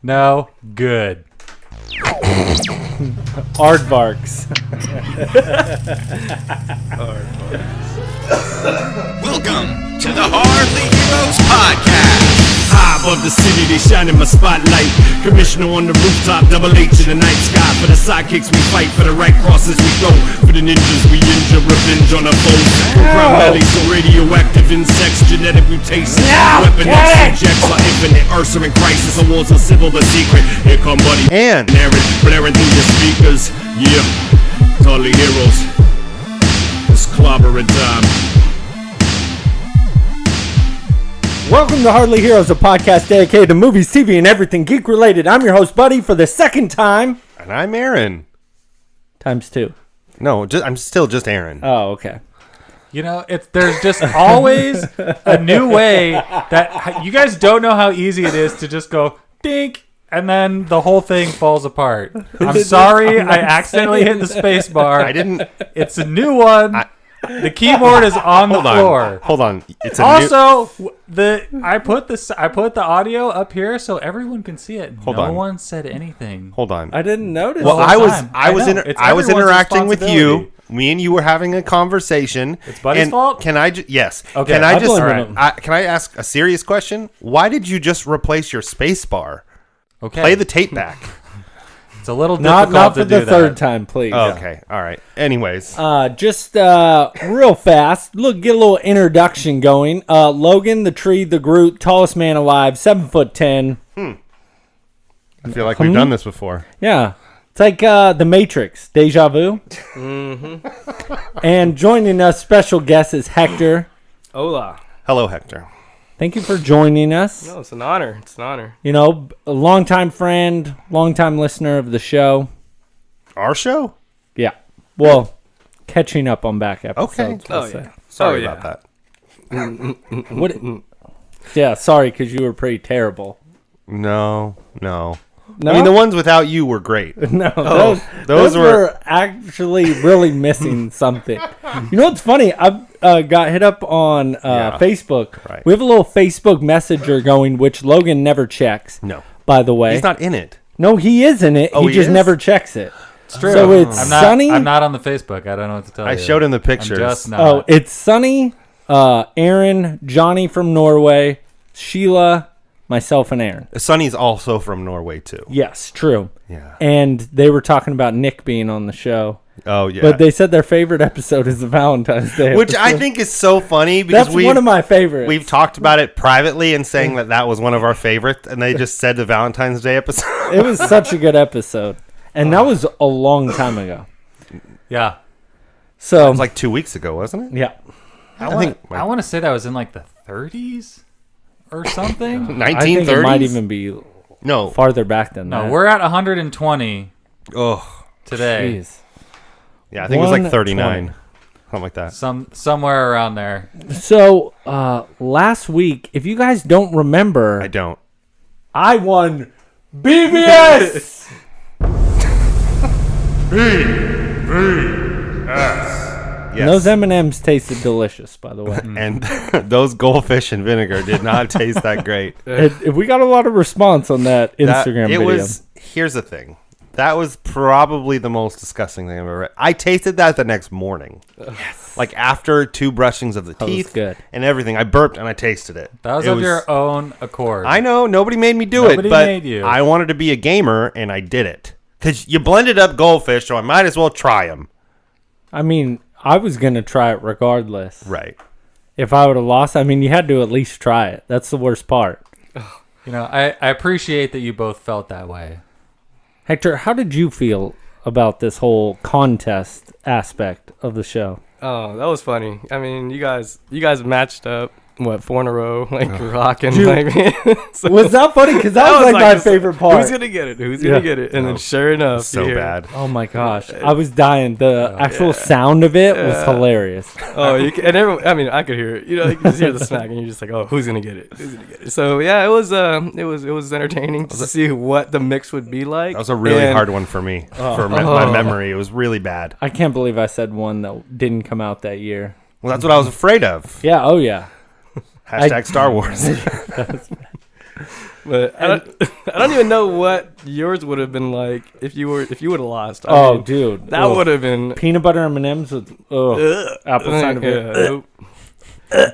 No. Good. Aardvarks. Welcome to the Hardly Heroes Podcast. High above the city, they shine in my spotlight. Commissioner on the rooftop, double H in the night sky. For the sidekicks we fight, for the right crosses we go. For the ninjas we injure, revenge on our foes. From ground bellies to radioactive insects, genetic mutations. Weapon subjects are infinite, Ursa in crisis. The wars are civil, the secret. Here come Buddy And Aaron, blaring through your speakers. Yeah, it's Hardly Heroes. It's clobbering time. Welcome to Hardly Heroes, a podcast dedicated to movies, TV, and everything geek-related. I'm your host, Buddy, for the second time. And I'm Aaron. Times two. No, I'm still just Aaron. Oh, okay. You know, there's just always a new way that you guys don't know how easy it is to just go dink, and then the whole thing falls apart. I'm sorry, I accidentally hit the space bar. I didn't. It's a new one. The keyboard is on the floor. Hold on. It's a Also, I put the audio up here so everyone can see it. Hold no on. one said anything. Hold on. I didn't notice. Well, whole I was time. It's I was everyone's interacting with you. responsibility. Me and you were having a conversation. It's Buddy's fault? Can I? Yes. Okay, Can I I'll just? blame him. Can I ask a serious question? Why did you just replace your space bar? Okay. Play the tape back. It's a little difficult not to for do the that. third time, please. Okay. All right. Anyways. Just real fast, get a little introduction going. Logan, the tree, the Groot, tallest man alive, 7'10". I feel like we've done this before. Yeah. It's like The Matrix, deja vu. Mm-hmm. And joining us, special guest is Hector. Hola. Hello, Hector. Thank you for joining us. No, it's an honor. It's an honor. You know, a longtime friend, longtime listener of the show. Our show? Yeah. Well, catching up on back episodes. Okay. let's say. Sorry yeah. about that. What? Yeah, sorry, because you were pretty terrible. No. No? I mean, the ones without you were great. No, those were actually really missing something. You know what's funny? I got hit up on Facebook. Right. We have a little Facebook Messenger going, which Logan never checks. No. By the way, He's not in it. No, he is in it. Oh, he he just is? never checks it. It's true. So it's Sunny. I'm not on the Facebook. I don't know what to tell you. I showed him the pictures. I'm just not. Oh, it's Sunny, Aaron, Johnny from Norway, Sheila, myself, and Aaron. Sonny's also from Norway, too. Yes, true. Yeah. And they were talking about Nick being on the show. Oh, yeah. But they said their favorite episode is the Valentine's Day Which I episode. think is so funny because That's one of my favorites. we've talked about it privately and saying that was one of our favorites, and they just said the Valentine's Day episode. It was such a good episode. And that was a long time ago. Yeah. So It was like 2 weeks ago, wasn't it? yeah. I want to say that was in like the 30s or something. 1930s? I think it might even be No. farther back than that. No, we're at 120 Oh. today. Jeez. Yeah, I think it was like 120. 39. Something like that. Somewhere around there. So last week, if you guys don't remember, I don't. I won BBS. Yes. And those M&Ms tasted delicious, by the way. And those goldfish and vinegar did not taste that great. We got a lot of response on that Instagram video. Here's the thing. That was probably the most disgusting thing I've ever read. I tasted that the next morning. Yes. Like after 2 brushings of the was teeth good. and everything. I burped and I tasted it. That was It of your own accord. I know. Nobody made me do Nobody it. But made you. I wanted to be a gamer and I did it. Because you blended up goldfish, so I might as well try them. I mean, I was going to try it regardless. Right. If I would have lost, I mean, you had to at least try it. That's the worst part. You know, I appreciate that you both felt that way. Hector, how did you feel about this whole contest aspect of the show? Oh, that was funny. I mean, you guys matched up. 4 in a row, like rocking. Dude, like, so, was that funny? Because that was like my favorite part. Who's gonna get it? Who's gonna get it? And then sure enough, So you hear- bad. Oh my gosh, I was dying. The actual sound of it was hilarious. Oh, you can, and everyone. I mean, I could hear it. You know, you can just hear the smack, and you're just like, "Oh, who's gonna get it? Who's gonna get it?" So yeah, it was entertaining to see what the mix would be like. That was a really hard one for me. For my memory. It was really bad. I can't believe I said one that didn't come out that year. Well, that's what I was afraid of. Yeah, oh yeah. Hashtag Star Wars. But I don't even know what yours would have been like if you would have lost. Dude, that would have been peanut butter M&Ms with apple cider vinegar.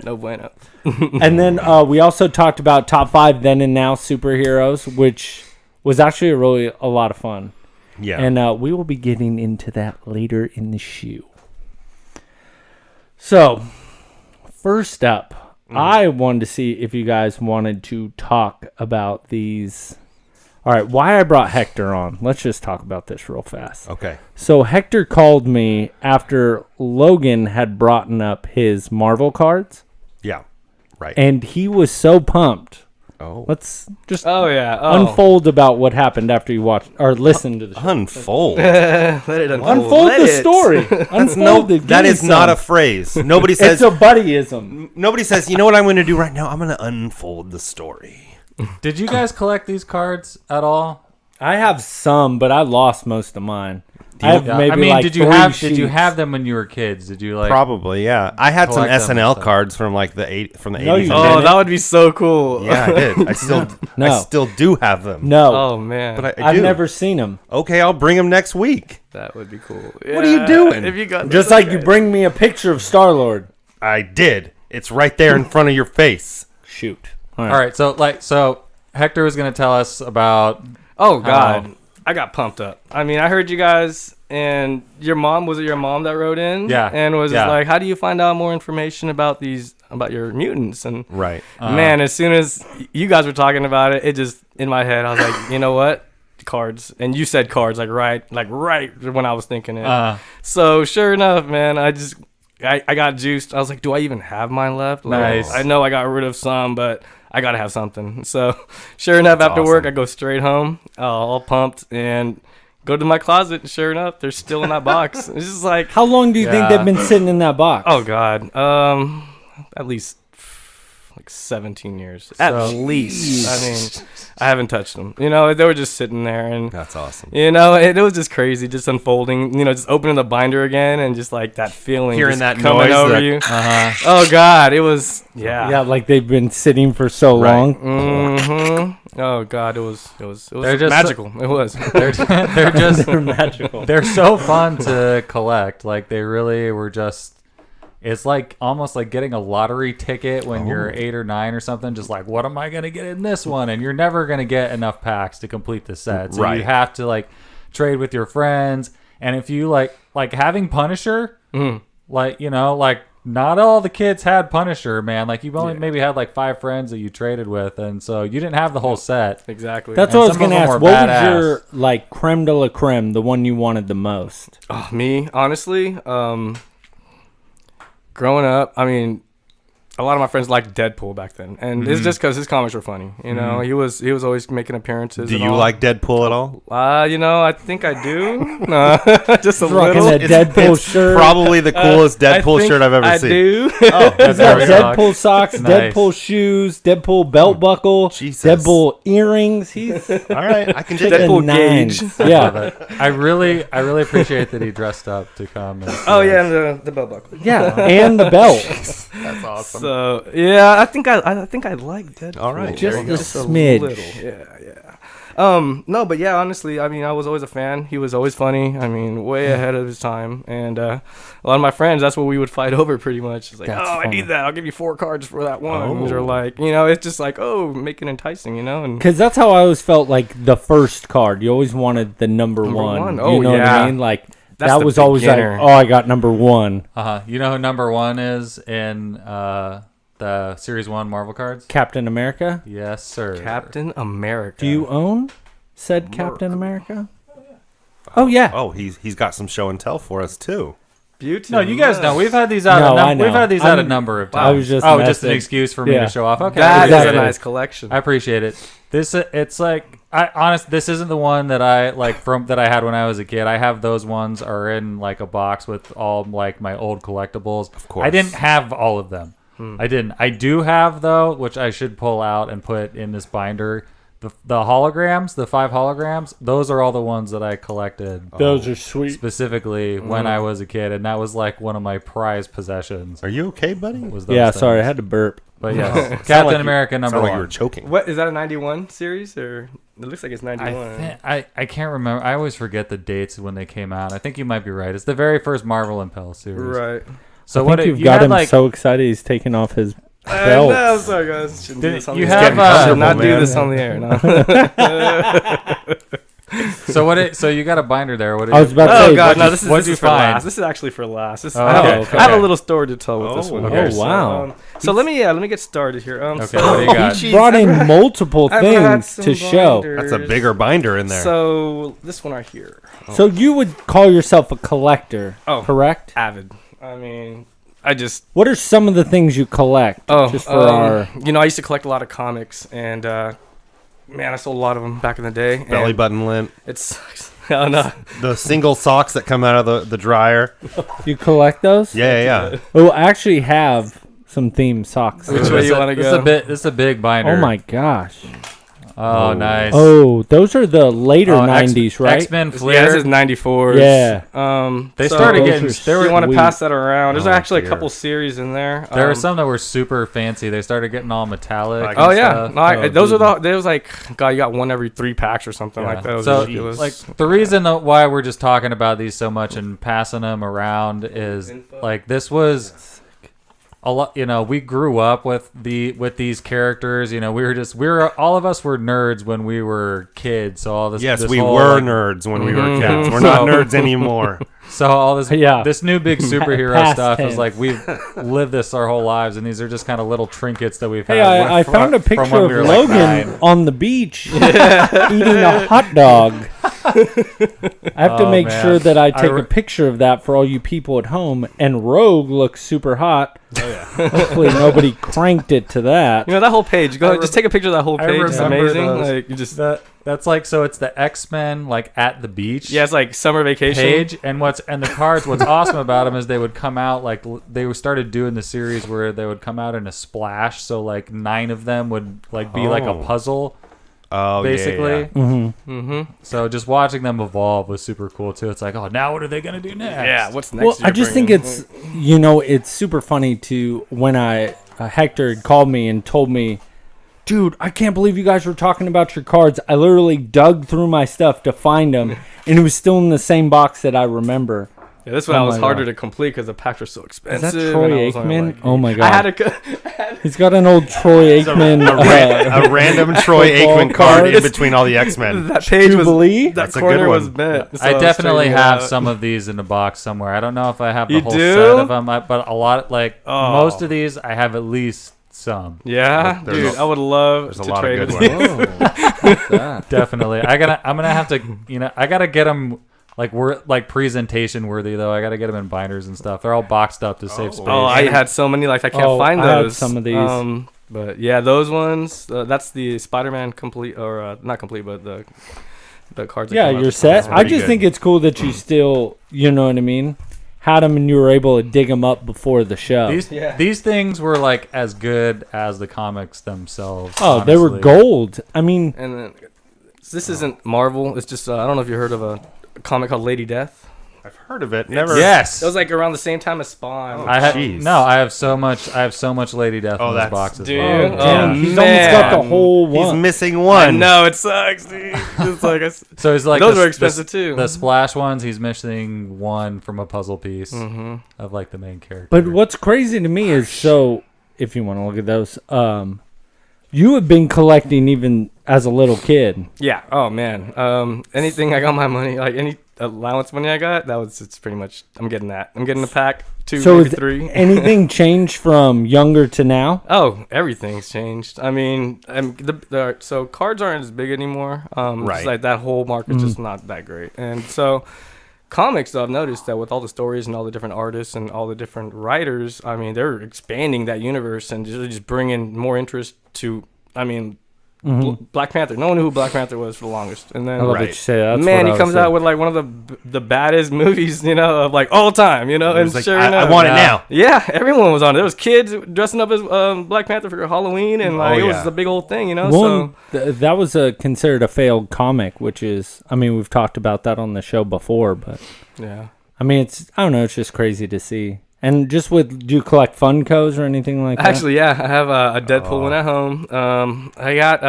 No bueno. And then we also talked about top 5 then and now superheroes, which was actually really a lot of fun. Yeah. And we will be getting into that later in the show. So, first up, I wanted to see if you guys wanted to talk about these. All right, why I brought Hector on. Let's just talk about this real fast. Okay. So, Hector called me after Logan had brought up his Marvel cards. Yeah. Right. And he was so pumped. Oh. Let's just unfold about what happened after you watched or listened to the show. Unfold. Let it unfold. Unfold Let the it. story. Unfold it. That is not a phrase. Nobody says. It's a buddyism. Nobody says. You know what I'm going to do right now? I'm going to unfold the story. Did you guys collect these cards at all? I have some, but I lost most of mine. I have maybe I mean, like did you 3 have sheets. them when you were kids? Did you like Probably, yeah. I had some collect them and SNL stuff? cards from like the 80s. No, you and didn't. Oh, 90s. that would be so cool. Yeah, I did. I still do have them. No, Oh man, But I I've do. never seen them. Okay, I'll bring them next week. that would be cool. What are you doing? If you got Just like you bring me a picture of Star-Lord. I did. It's right there in front of your face. Shoot. All right, so Hector was going to tell us about. Oh God, I got pumped up. I mean, I heard you guys, and your mom, was it your mom that wrote in? Yeah. And was Yeah. like, how do you find out more information about your mutants? And Right. man, as soon as you guys were talking about it, it just in my head, I was like, you know what? Cards. And you said cards right when I was thinking it. So sure enough, man, I got juiced. I was like, do I even have mine left? Like, Nice. I know I got rid of some, but I gotta have something. So sure enough, after work, I go straight home, all pumped, and go to my closet. And sure enough, they're still in that box. It's just like, How long do you think they've been sitting in that box? oh God, at least like 17 years, at least. I mean, I haven't touched them. You know, they were just sitting there, and That's awesome. you know, it was just crazy, just unfolding. You know, just opening the binder again, and just like that feeling, Hearing just that coming noise, over that- you. Oh God, it was Yeah, like they've been sitting for so Right. long. Mm-hmm. Oh God, it was They're just- magical. It was. They're just They're magical. they're so fun to collect. Like they really were just. It's like almost like getting a lottery ticket when you're 8 or 9 or something. Just like, what am I gonna get in this one? And you're never gonna get enough packs to complete the set. So you Right. have to like trade with your friends. And if you like having Punisher, like like not all the kids had Punisher, man. Like you've only maybe had like 5 friends that you traded with, and so you didn't have the whole set. Exactly. That's And what I was some of going to them ask. were What was badass. your like creme de la creme, the one you wanted the most? Me, honestly, growing up, I mean, a lot of my friends liked Deadpool back then, and it's just because his comics were funny. You know, he was always making appearances. Do and you all. like Deadpool at all? You know, I think I do. Just a Rocking little. that Deadpool It's shirt. probably the coolest I Deadpool think shirt I've ever I seen. do. Oh, He's got Very Deadpool socks, Nice. Deadpool shoes, Deadpool belt buckle, Jesus. Deadpool earrings. He's all right. I can dig Deadpool it. the nines. gauge. Yeah, But I really appreciate that he dressed up to come. And Oh yeah, and the belt buckle. yeah, and the belt. That's awesome. So yeah, I think I like Deadpool. All right, Just there you go. a smidge. little. Yeah. No, but yeah, honestly, I mean, I was always a fan. He was always funny. I mean, way ahead of his time. And a lot of my friends, that's what we would fight over pretty much. It's like, That's oh, I funny. need that. I'll give you 4 cards for that one. Oh. Or like, you know, it's just like, oh, make it enticing, you know? And Because that's how I always felt like the first card. You always wanted the number one. one. You Oh, know what yeah. I mean? Like That's that the was always beginner. like, oh, I got number 1. You know who number 1 is in the Series 1 Marvel cards? Captain America. Yes, sir. Captain America. Do you own said Captain America? Oh yeah. Oh, he's got some show and tell for us too. Beauty? No, you guys know we've had these out. No, I We've know. had these out a I'm- number of I times. was just just an messing. excuse for me Yeah. to show off. Okay, That is Exactly. a nice collection. I appreciate it. It's like this isn't the one that I like that I had when I was a kid. I have those ones are in like a box with all like my old collectibles. Of course. I didn't have all of them. I didn't. I do have though, which I should pull out and put in this binder. the holograms, the 5 holograms, those are all the ones that I collected Those are sweet. specifically when I was a kid, and that was like one of my prized possessions. Are you okay, buddy? Was those Yeah, things. sorry, I had to burp. But yes, Sound Captain like America number Sound like one. you were choking. What is that, a 91 series, or it looks like it's 91? I can't remember. I always forget the dates when they came out. I think you might be right. It's the very first Marvel Impel series. Right. So I what think you've you got had him like so excited he's taking off his I belt. know, sorry guys. Shouldn't do Did- this on you the have, air. Should uh, not do man. this on the air. No. so you got a binder there. What? I was about to Oh say, god, what'd no! you- This is what'd this you is for find? last. This is actually for last. This, Oh, I, have, okay. I have a little story to tell with this Oh, one. okay. here. Oh, wow. So let me get started here. Okay, So, what do you got? He brought in multiple I've had things some to show. binders. That's a bigger binder in there. So this one right here, So you would call yourself a collector, Oh. correct? avid. I mean, I just What are some of the things you collect? Just for our. I used to collect a lot of comics, and man, I sold a lot of them back in the day. Belly and button lint. It sucks. Oh no. The single socks that come out of the dryer. You collect those? Yeah. Oh, I actually have some theme socks. Which way you want to This is go? this is a big binder. Oh my gosh. Oh, nice. Oh, those are the later Oh, 90s, right? X-Men Yeah, Flair. this is 94. Yeah. They so started Those getting. are There You were want to Sweet. pass that around? There's Oh, actually dear. a couple series in there. there were some that were super fancy. They started getting all metallic. Like- and Oh yeah, stuff. no, those dude. are the. There was like, God, you got one every 3 packs or something like that. It was So, ridiculous. like, the reason why we're just talking about these so much and passing them around is like this was a lot. We grew up with these characters. We were all of us were nerds when we were kids. So all this. Yes, this we whole, were like, nerds when we were Mhm. kids. We're not So- nerds anymore. So all this, Yeah. this new big superhero Past stuff tense. is like we've lived this our whole lives, and these are just kind of little trinkets that we've had. Hey, I from- found a from picture when of we were, like, Logan 9. on the beach eating a hot dog. I have to Oh, make man. sure that I take re- a picture of that for all you people at home. And Rogue looks super hot. Oh, yeah. Hopefully nobody cranked it to that. that whole page. Go ahead, just take a picture of that whole I page. It's remember amazing. those. Like you just. That's like, so it's the X-Men like at the beach. Yeah, it's like summer vacation. Page and the cards. What's awesome about them is they would come out like they started doing the series where they would come out in a splash. So like 9 of them would like be like a Oh. puzzle Oh, basically. Yeah. Mm-hmm. So just watching them evolve was super cool too. It's like, oh, now what are they gonna do next? Yeah. What's next? Well, I you're just think bringing? it's, it's super funny to when Hector had called me and told me, dude, I can't believe you guys were talking about your cards. I literally dug through my stuff to find them, and it was still in the same box that I remember. Yeah, this one Oh was my harder God. to complete because the packs were so Is expensive. that Troy and I was only Aikman? like- Oh my I god. had to. He's got an old Troy Aikman. A random Troy football Aikman card in cards. between all the X-Men. That page was. Jubilee? That That's a corner good one. was bent. so I was definitely straightening it have out. some of these in the box somewhere. I don't know if I have the You whole do? set of them, but a lot, like Oh. most of these, I have at least some. Yeah, There's dude, a- I would love There's a to lot trade of good with ones. you. What's that? Definitely, I'm gonna have to, I gotta get them like we're like presentation worthy though. I gotta get them in binders and stuff. They're all boxed up to save space. Oh, I had so many. Like I can't find I had those. some of these. But yeah, those ones. That's the Spider-Man complete, or not complete, but the cards. that Yeah, come out. you're set. I pretty just good. think it's cool that you still, you know what I mean, had them and you were able to dig them up before the show. These things were like as good as the comics themselves. Oh, they were honestly. gold. I mean, And then this isn't Marvel. It's just I don't know if you heard of a comic called Lady Death. I've heard of it. Never. Yes. It was like around the same time as Spawn. I have Jeez. I have so much Lady Death Oh, in this that's- box as Do well. you? oh, damn, Oh, he's almost got the man. whole He's one. missing I one. know it sucks, dude. It's like So it's like those the- were expensive too. The splash ones, he's missing one from a puzzle piece Mm-hmm. of like the main character. But what's crazy to me is, so if you want to look at those, you have been collecting even as a little kid. Yeah. Oh man. Anything I got my money, like any allowance money I got, it's pretty much I'm getting that. I'm getting a pack, 2, So maybe is 3. anything changed from younger to now? Oh, everything's changed. I mean, so cards aren't as big anymore. Right. Just like that whole market's just not that great. And so comics, though, I've noticed that with all the stories and all the different artists and all the different writers, I mean, they're expanding that universe and just bringing more interest to, I mean, Black Panther. No one knew who Black Panther was for the longest. And then I love that you say that. That's man, what he I comes was out saying. with like one of the baddest movies, of like all time, and It's like, sure I enough, want it now. Yeah, everyone was on it. There was kids dressing up as Black Panther for Halloween, and it was a big old thing, One, that was considered a failed comic, which is, I mean, we've talked about that on the show before, but yeah. I mean, I don't know, it's just crazy to see. And just do you collect Funkos or anything like that? Actually, yeah, I have a Deadpool one at home. I got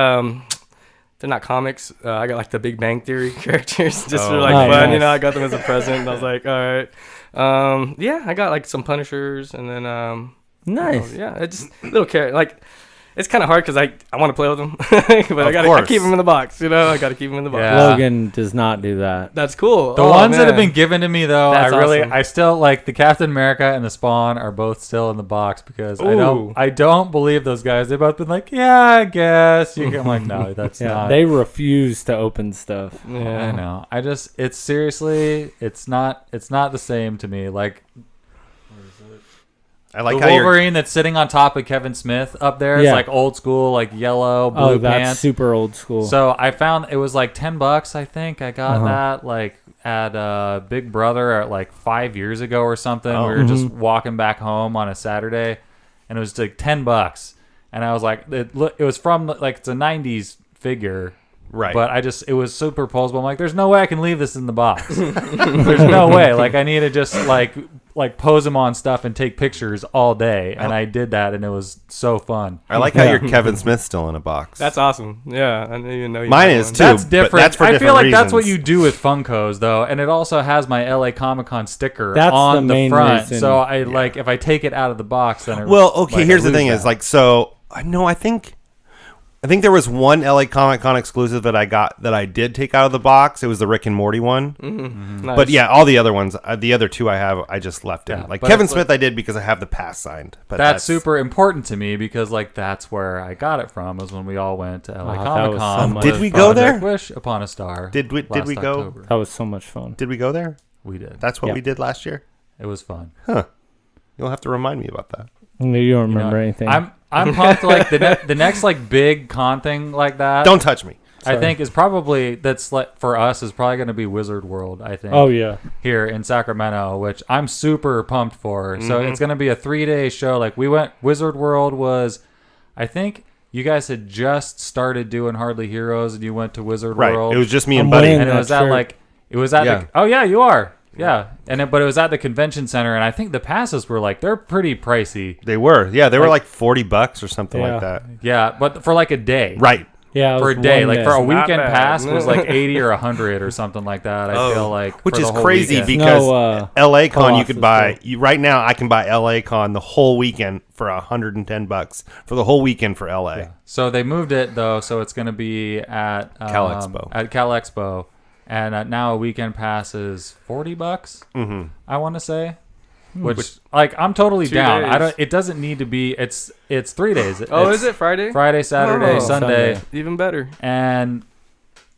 they're not comics. I got like the Big Bang Theory characters just for like fun. Nice. I got them as a present. And I was like, all right. Yeah, I got like some Punishers, and then Nice. yeah, it's just little character like. It's kind of hard because I want to play with them, but I keep them in the box. I got to keep them in the box. Yeah. Logan does not do that. That's cool. The ones that have been given to me, though, That's awesome. I still like the Captain America and the Spawn are both still in the box because Ooh. I don't believe those guys. They've both been like, yeah, I guess. I'm like, no, that's not. They refuse to open stuff. Yeah. I know. It's seriously, it's not the same to me. Like I like the how you're. Wolverine that's sitting on top of Kevin Smith up there is Yeah. like old school, like yellow, blue Oh, that's pants. super old school. So I found it was like $10. I think I got Uh-huh. that like at Big Brother like 5 years ago or something. Oh. We were just walking back home on a Saturday, and it was like $10. And I was like, it was from like it's a '90s figure. Right. But it was superposable. I'm like, there's no way I can leave this in the box. There's no way. Like, I need to just like pose them on stuff and take pictures all day. And I did that, and it was so fun. I like how your Kevin Smith's still in a box. That's awesome. Yeah, I didn't even know you Mine had is one. too. That's but different. that's for I feel different like that's what reasons. you do with Funkos, though, and it also has my LA Comic Con sticker That's on the the main front. reason. So I like if I take it out of the box, then Well, okay. like, Here's I the thing: lose is that. like so. I think there was one LA Comic Con exclusive that I got that I did take out of the box. It was the Rick and Morty one. Nice. But yeah, all the other ones, the other two I have, I just left in. Yeah, Like but Kevin it's Smith, I did because I have the pass signed. But that's super important to me because like that's where I got it from. Was when we all went to LA that Comic was Con. so much Did we go there? Wish Upon a Star. Did we last go? October. That was so much fun. Did we go there? We did. That's what Yeah. we did last year. It was fun. You'll have to remind me about that. You don't remember You know, anything. I'm pumped. Like the next like big con thing like that. Don't touch me. I think is probably that's like for us is probably going to be Wizard World. I think. Oh, yeah. Here in Sacramento, which I'm super pumped for. So Mm-hmm. it's going to be a 3-day show. Like we went. Wizard World was, I think you guys had just started doing Hardly Heroes, and you went to Wizard Right. World. It was just me and I'm Buddy. wearing and it that was at shirt. like it was at Yeah. the. Oh yeah, you are. Yeah, but it was at the convention center, and I think the passes were like they're pretty pricey. They were. Yeah, they were Like- like $40 or something Yeah. like that. Yeah, but for like a day. Right. Yeah, it For a was day, one like for a day. Not weekend bad. pass was like 80 or 100 or something like that. I feel like Which for the is whole crazy weekend. because No, LA Con you Colossus could buy though. right now I can buy LA Con the whole weekend for $110 for the whole weekend for LA. So they moved it though, so it's going to be at Cal Expo. At Cal Expo, and now a weekend pass is $40. Mm-hmm. I want to say, which like I'm totally 2 down. I days. don't. It doesn't need to be. It's 3 days. Oh, It's is it Friday? Friday, Saturday, Oh. Sunday, Even better. and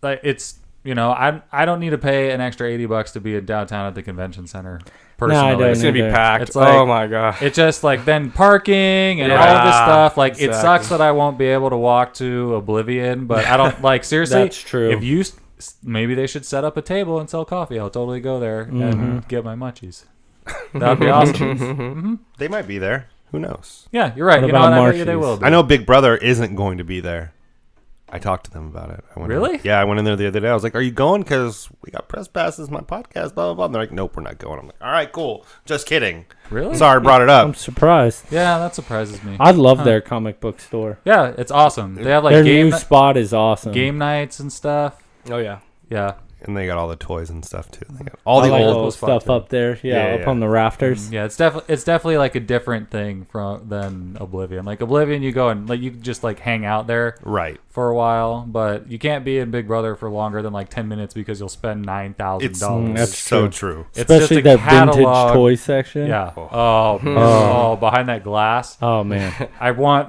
like it's I don't need to pay an extra $80 to be in downtown at the convention center. Personally, don't It's gonna be either. packed. It's like- oh my god. It's just like then parking and all Yeah, of this stuff. Like it exactly. sucks that I won't be able to walk to Oblivion, but I don't like seriously. That's true. If you maybe they should set up a table and sell coffee. I'll totally go there and get my munchies. That'd be awesome. They might be there. Who knows? Yeah, you're right. What You know about what? I bet you they Marshy's? will be. I know Big Brother isn't going to be there. I talked to them about it. I went Really? In, yeah, I went in there the other day. I was like, "Are you going? Because we got press passes, my podcast, blah blah blah." And they're like, "Nope, we're not going." I'm like, "All right, cool. Just kidding. Really? Sorry, I brought it I'm up." surprised. Yeah, that surprises me. I love their comic book store. Yeah, it's awesome. They have like Their game new spot is awesome. game nights and stuff. Oh yeah. Yeah. And they got all the toys and stuff too. They got all I the like old all the spots, stuff up there. Yeah, Yeah, up yeah. on the rafters. Yeah, it's definitely like a different thing than Oblivion. Like Oblivion, you go and like you can just like hang out there right. for a while, but you can't be in Big Brother for longer than like 10 minutes because you'll spend $9,000. that's It's so true. true. It's just Especially a that vintage catalog. toy section. Yeah. Oh, behind that glass. Oh man.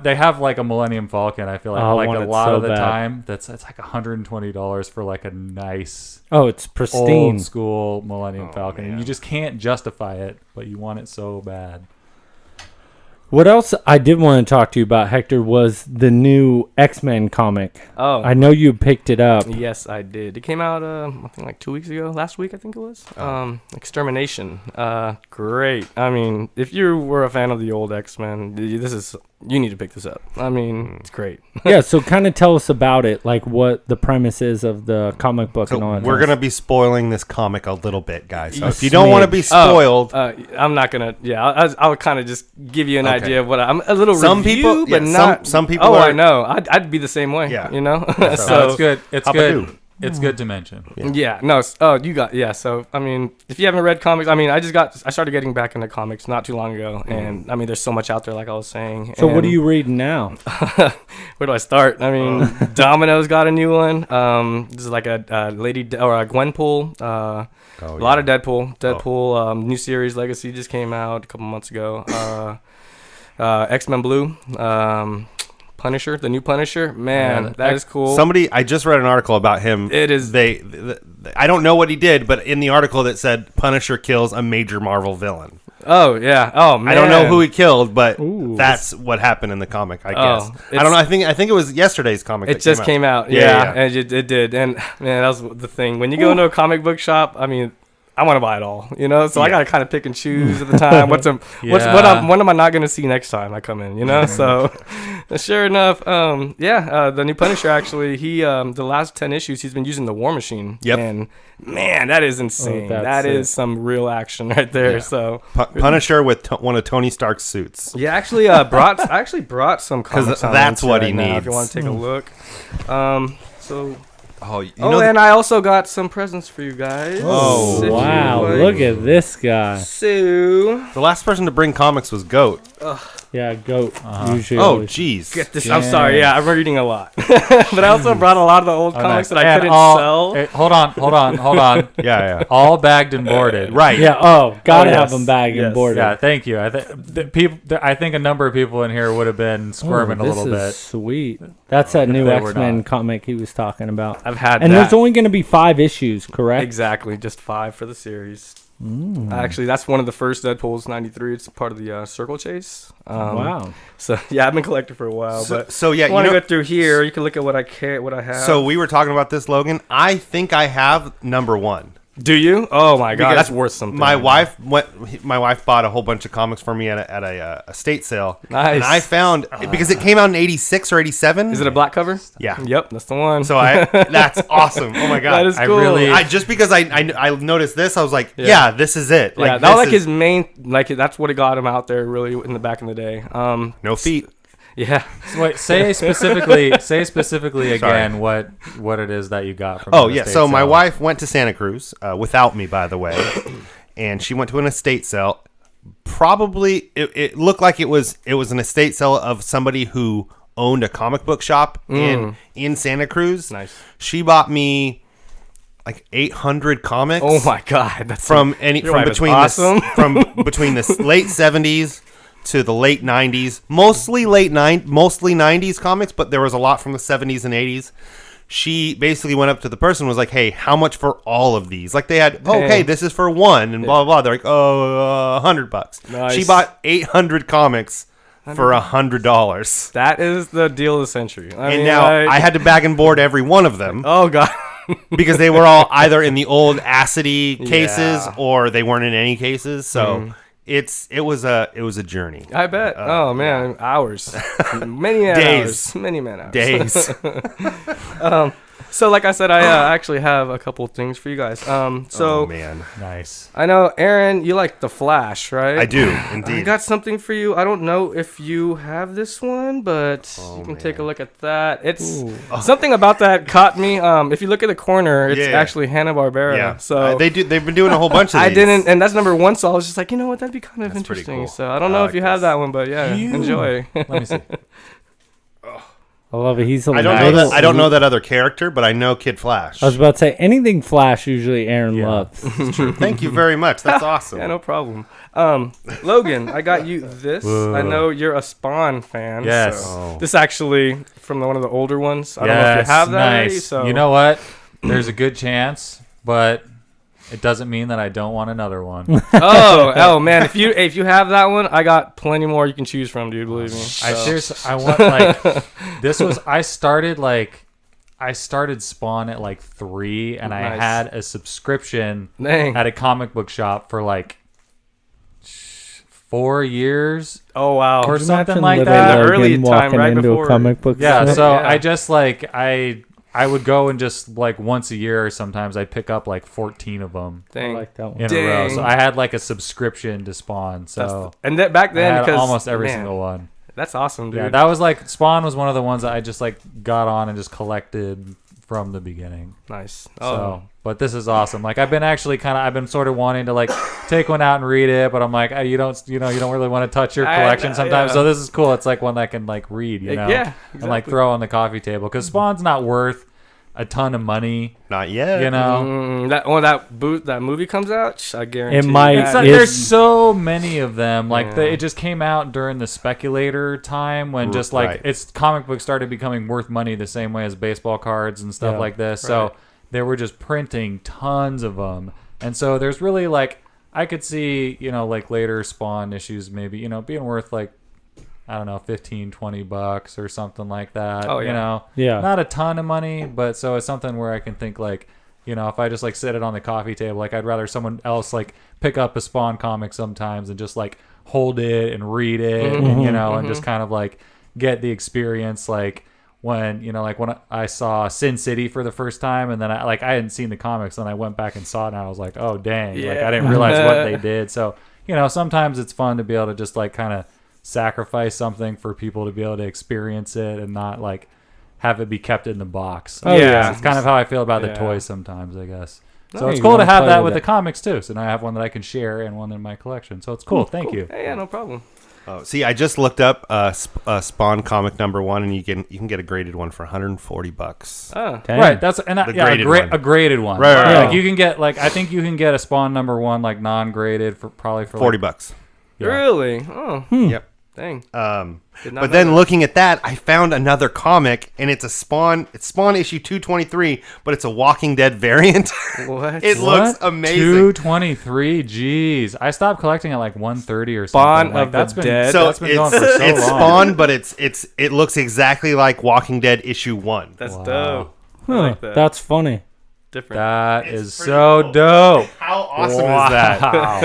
They have like a Millennium Falcon. I feel like I like want a it lot so of the bad. time it's like $120 for like a nice Oh, it's pristine. old school Millennium Falcon, and man. you just can't justify it, but you want it so bad. What else I did want to talk to you about, Hector, was the new X-Men comic. Oh, I know you picked it up. yes, I did. It came out, I think like 2 weeks ago. Last week, I think it was. Extermination. Great. I mean, if you were a fan of the old X-Men, you need to pick this up. I mean, it's great. Yeah, so kind of tell us about it, like what the premise is of the comic book and all So that. we're gonna be spoiling this comic a little bit, guys. So if you don't want to be spoiled, I'm not gonna. Yeah, I'll kind of just give you an Okay. idea of what I'm a little Some review, people- but yeah, not. some people Oh, are- I know. I'd be the same way. Yeah. you know. So so it's good. It's Hop-a-doo. good. It's good to mention. yeah, no. Oh, you got yeah. So I mean, if you haven't read comics, I mean, I started getting back into comics not too long ago, and I mean, there's so much out there, like I was saying. So what are and- you reading now? Where do I start? I mean, Domino's got a new one. This is like a or a Gwenpool. A lot of Deadpool. Deadpool new series Legacy just came out a couple months ago. X-Men Blue. Punisher, the new Punisher. Man, that is cool. I just read an article about him. It is- I don't know what he did, but in the article that said Punisher kills a major Marvel villain. Oh yeah. Oh man. I don't know who he killed, but Ooh. that's what happened in the comic. I Oh, guess. I don't know. I think it was yesterday's comic. It that just came out. Yeah, Yeah, yeah. and it did. And man, that was the thing. When you go into a comic book shop, I mean, I want to buy it all, you know. So I gotta kind of pick and choose at the time. What am I not gonna see next time I come in, you know? So, sure enough, the new Punisher actually, he the last 10 issues he's been using the War Machine. Yep. And man, that is insane. that's That is sick. some real action right there. Yeah. So Punisher with one of Tony Stark's suits. yeah, actually, I actually brought some comics. that's on what right he now, needs. If you want to take a look. So. Oh, you Oh, know and I also got some presents for you guys. Oh, If you Wow, like. look at this guy. So, the last person to bring comics was Goat. Yeah, goat. Usually. Oh, always. jeez. get this. I'm sorry. Yeah, I'm reading a lot, but I also brought a lot of the old comics that I And couldn't all- sell. Hold on. Yeah, yeah. All bagged and boarded. Right. Yeah. Oh, gotta Oh, have yes. them bag Yes. and boarded. Yeah, thank you. I think a number of people in here would have been squirming a this little is bit. Sweet. That's that new they were X-Men not. comic he was talking about. I've had And that. there's only going to be 5 issues, correct? Exactly, just 5 for the series. Actually, that's one of the first Deadpool's '93. It's part of the Circle Chase. Wow. So yeah, I've been collecting for a while. but So yeah, if you want to go through here, you can look at what I have. So we were talking about this, Logan. I think I have number 1. do you? Oh my god, Because that's worth something. My wife bought a whole bunch of comics for me at a estate sale. Nice. And I found because it came out in 86 or 87. Is it a black cover? Yeah. Yep, that's the one. So that's awesome. Oh my god. that is I cool. really- just because I noticed this, I was like, yeah, this is it. Yeah, Like, that was this like his is- main, like that's what got him out there really in the back in the day. no feet. Yeah. Wait, say specifically again what it is that you got from. Oh the yeah. estate So my sale. wife went to Santa Cruz without me, by the way, and she went to an estate sale. Probably it looked like it was an estate sale of somebody who owned a comic book shop in Santa Cruz. Nice. She bought me like 800 comics. Oh my god, that's From Your wife is between awesome. between the late 70s to the late 90s, mostly 90s comics, but there was a lot from the 70s and 80s. She basically went up to the person and was like, hey, how much for all of these? Like they had, okay, this is for one and blah, blah, blah. They're like, $100. Nice. She bought 800 comics for $100. that is the deal of the century. And now I had to bag and board every one of them Oh god. because they were all either in the old acidy cases Yeah. or they weren't in any cases. So it was a journey. I bet. Oh man, hours. Many man Days. hours. Many man hours. Days. So like I said, I actually have a couple things for you guys. So Oh man, Nice. I know Aaron, you like The Flash, right? I do I indeed. got something for you. I don't know if you have this one, but you can take a look at that. It's something about that caught me. If you look at the corner, it's Yeah. actually Hanna-Barbera. Yeah. So they've been doing a whole bunch of I these. didn't, and that's number 1. So I was just like, you know what, that'd be kind of That's pretty interesting. cool. So I don't I know like if you have this. that one, but yeah, enjoy. Let me see. I love it. He's a I don't know that other character, but I know Kid Flash. I was about to say anything Flash. Usually Aaron Yeah. loves. Thank you very much. That's awesome. Yeah, no problem. Logan, I got you this. I know you're a Spawn fan. Yes. So Oh. this actually from one of the older ones. I don't know if you have that already. Nice. So You know what? There's a good chance, but it doesn't mean that I don't want another one. Oh man, if you have that one, I got plenty more you can choose from, dude. Believe me. I seriously, I want like this was I started Spawn at like 3, and I Nice. had a subscription Dang. at a comic book shop for like 4 years. Oh wow. Or Imagine something like living that. Logan Early time, walking right into before- a comic book Yeah, store. so Yeah. I just I would go and just like once a year or sometimes I'd pick up like 14 of them I Dang. like that one. in a row. Dang. So I had like a subscription to Spawn. So And that back I then, had because almost every man, single one. That's awesome, dude. Yeah, that was like Spawn was one of the ones that I just like got on and just collected from the beginning. nice. So, Oh, but this is awesome. Like I've been sort of wanting to like take one out and read it, but I'm like, you don't really want to touch your collection sometimes. yeah. So this is cool. It's like one that I can like read, you know, yeah, and like exactly. throw on the coffee table because Spawn's not worth a ton of money, Not yet. you know. that movie comes out, I guarantee. It might- It's that- like, It's- there's so many of them. Like Yeah. it just came out during the speculator time when just like Right. it's comic books started becoming worth money the same way as baseball cards and stuff Yeah. like this. Right. So they were just printing tons of them, and so there's really like I could see like later Spawn issues maybe being worth like I don't know $15-$20 or something like that. Oh, yeah. Yeah. Not a ton of money, but so it's something where I can think like. If I just like sit it on the coffee table, like I'd rather someone else like pick up a Spawn comic sometimes and just like hold it and read it, and and just kind of like get the experience. Like when when I saw Sin City for the first time, and then I hadn't seen the comics, and I went back and saw it, and I was like, oh dang, like I didn't realize what they did. So sometimes it's fun to be able to just like kind of sacrifice something for people to be able to experience it and not like have it be kept in the box. Oh, yeah. It's kind of how I feel about the Yeah. toys sometimes, I guess. So No, it's you cool to wanna have play that with with it. the comics too. So now I have one that I can share and one in my collection. So it's cool. Thank you. Hey, yeah, no problem. Oh, see, I just looked up Spawn comic #1, and you can get a graded one for $140. Oh, Dang. Right, that's The graded one. a graded one. Right, right, Like right. you can get I think you can get a Spawn #1 like non-graded for probably for like, $40. yeah. really? Oh, Yep. dang. Did not But know then that. looking at that, I found another comic, and it's Spawn issue 223, but it's a Walking Dead variant. What? It looks amazing. 223. Jeez, I stopped collecting at like 130 or something. Spawn Like, of the that's been Dead. So that's been it's, going for so it's long. Spawn, but it looks exactly like Walking Dead issue 1. That's Wow. dope. I Huh, like that. that's funny. different. That It's is pretty so cool. dope. How awesome is that? Wow.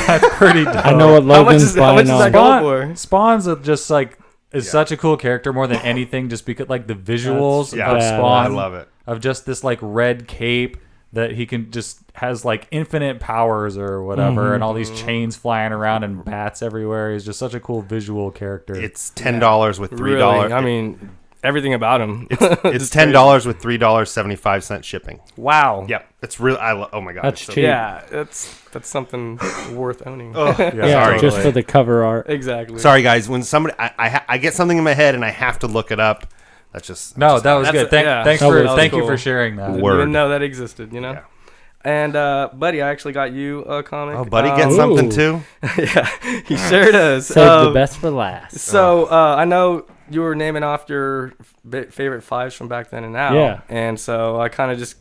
That's pretty dope. I know what How much Logan's is that buying on. going for? Spawn's just like is such a cool character more than anything, just because like the visuals Yeah, of badass. Spawn. I love it. Of just this like red cape that he can just has like infinite powers or whatever, and all these chains flying around and bats everywhere. He's just such a cool visual character. It's $10 with $3. Really? I mean, everything about him. It's $10 with $3.75 shipping. Wow. Yep, it's really. Oh my god, That's it's so cheap. Yeah, that's something worth owning. Oh, Yeah, sorry. just for the cover art. Exactly. Sorry, guys. When somebody, I get something in my head and I have to look it up. That's just no, that was That's good. a- yeah. Thanks That for was thank you cool. for sharing that. Didn't Word. even know that existed, you know? Yeah. And, buddy, I actually got you a comic. Oh, buddy, get Ooh. something too. Yeah, he sure does. Save the best for last. So, I know you were naming off your favorite fives from back then and now. Yeah. And so I kind of just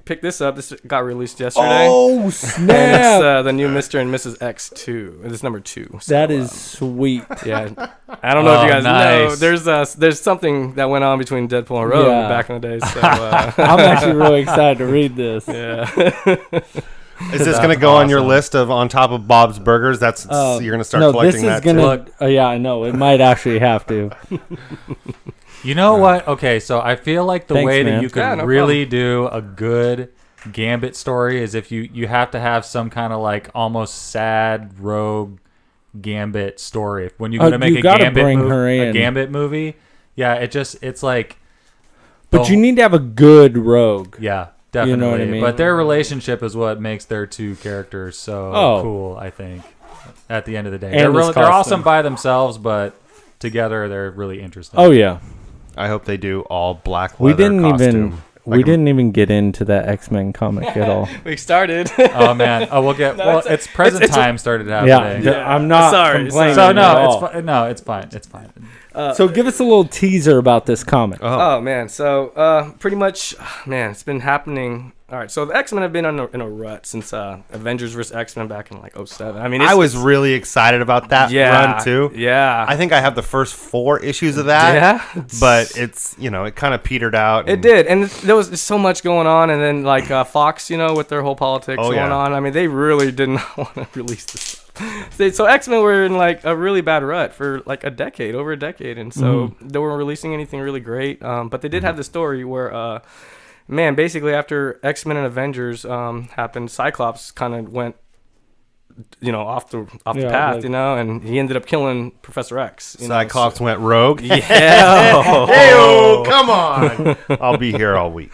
picked this up. This got released yesterday. Oh, And it's snap. the new Mr. and Mrs. X2. It's number 2. So, That is sweet. yeah. I don't know if you guys know. nice. There's something that went on between Deadpool and Rogue Yeah. back in the day. So, I'm actually really excited to read this. yeah. Is this going to go on your list of on top of Bob's Burgers? That's you're going to start no, collecting this is that. gonna. too? Yeah, I know. It might actually have to. You know what? Okay, so I feel like the Thanks, way man. that you could Yeah, no really do a good Gambit story is if you have to have some kind of like almost sad rogue Gambit story. When you're Oh, gonna make you a gotta Gambit bring movie, her a in. Gambit movie, yeah, it's like, But the- you need to have a good rogue. yeah, definitely. You know what I mean? But their relationship is what makes their two characters so Oh. cool. I think at the end of the day, And they're his they're costume. awesome by themselves, but together they're really interesting. Oh yeah. I hope they do all black We leather didn't costume. even. We Like a- didn't even get into that X-Men comic at all. We started. Oh man! Oh, we'll get. No, well, it's- it's present it's a- time started Yeah, happening. I'm not Sorry, complaining. So at no, all. it's fine. No, it's fine. It's fine. So give us a little teaser about this comic. Oh man, so pretty much, man, it's been happening. All right, so the X-Men have been in a rut since Avengers vs. X-Men back in like 07. I mean, I was really excited about that run too. Yeah, I think I have the first 4 issues of that. Yeah, but it's it kind of petered out. It did, and there was so much going on, and then like Fox, with their whole politics going on. I mean, they really did not want to release this stuff. So X-Men were in like a really bad rut for like over a decade, and so they weren't releasing anything really great. But they did have the story where. Man, basically after X-Men and Avengers happened, Cyclops kind of went, off the path, and he ended up killing Professor X. Cyclops went rogue. Yeah. Hey, come on! I'll be here all week.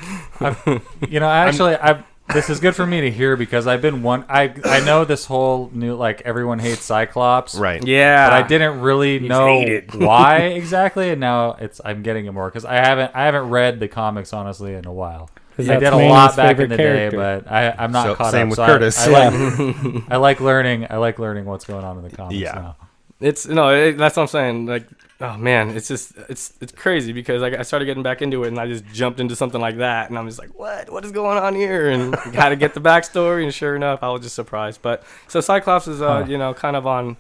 This is good for me to hear because I've been I know this whole new like everyone hates Cyclops, right? Yeah, but I didn't really know why exactly, and now I'm getting it more because I haven't read the comics honestly in a while. I did a lot back in the day, but I'm not caught same up. with So Curtis. I like learning. I like learning what's going on in the comics now. That's what I'm saying. Like, oh man, it's just it's crazy because I started getting back into it and I just jumped into something like that and I'm just like, what is going on here? And got to get the backstory, and sure enough, I was just surprised. But so Cyclops is kind of on.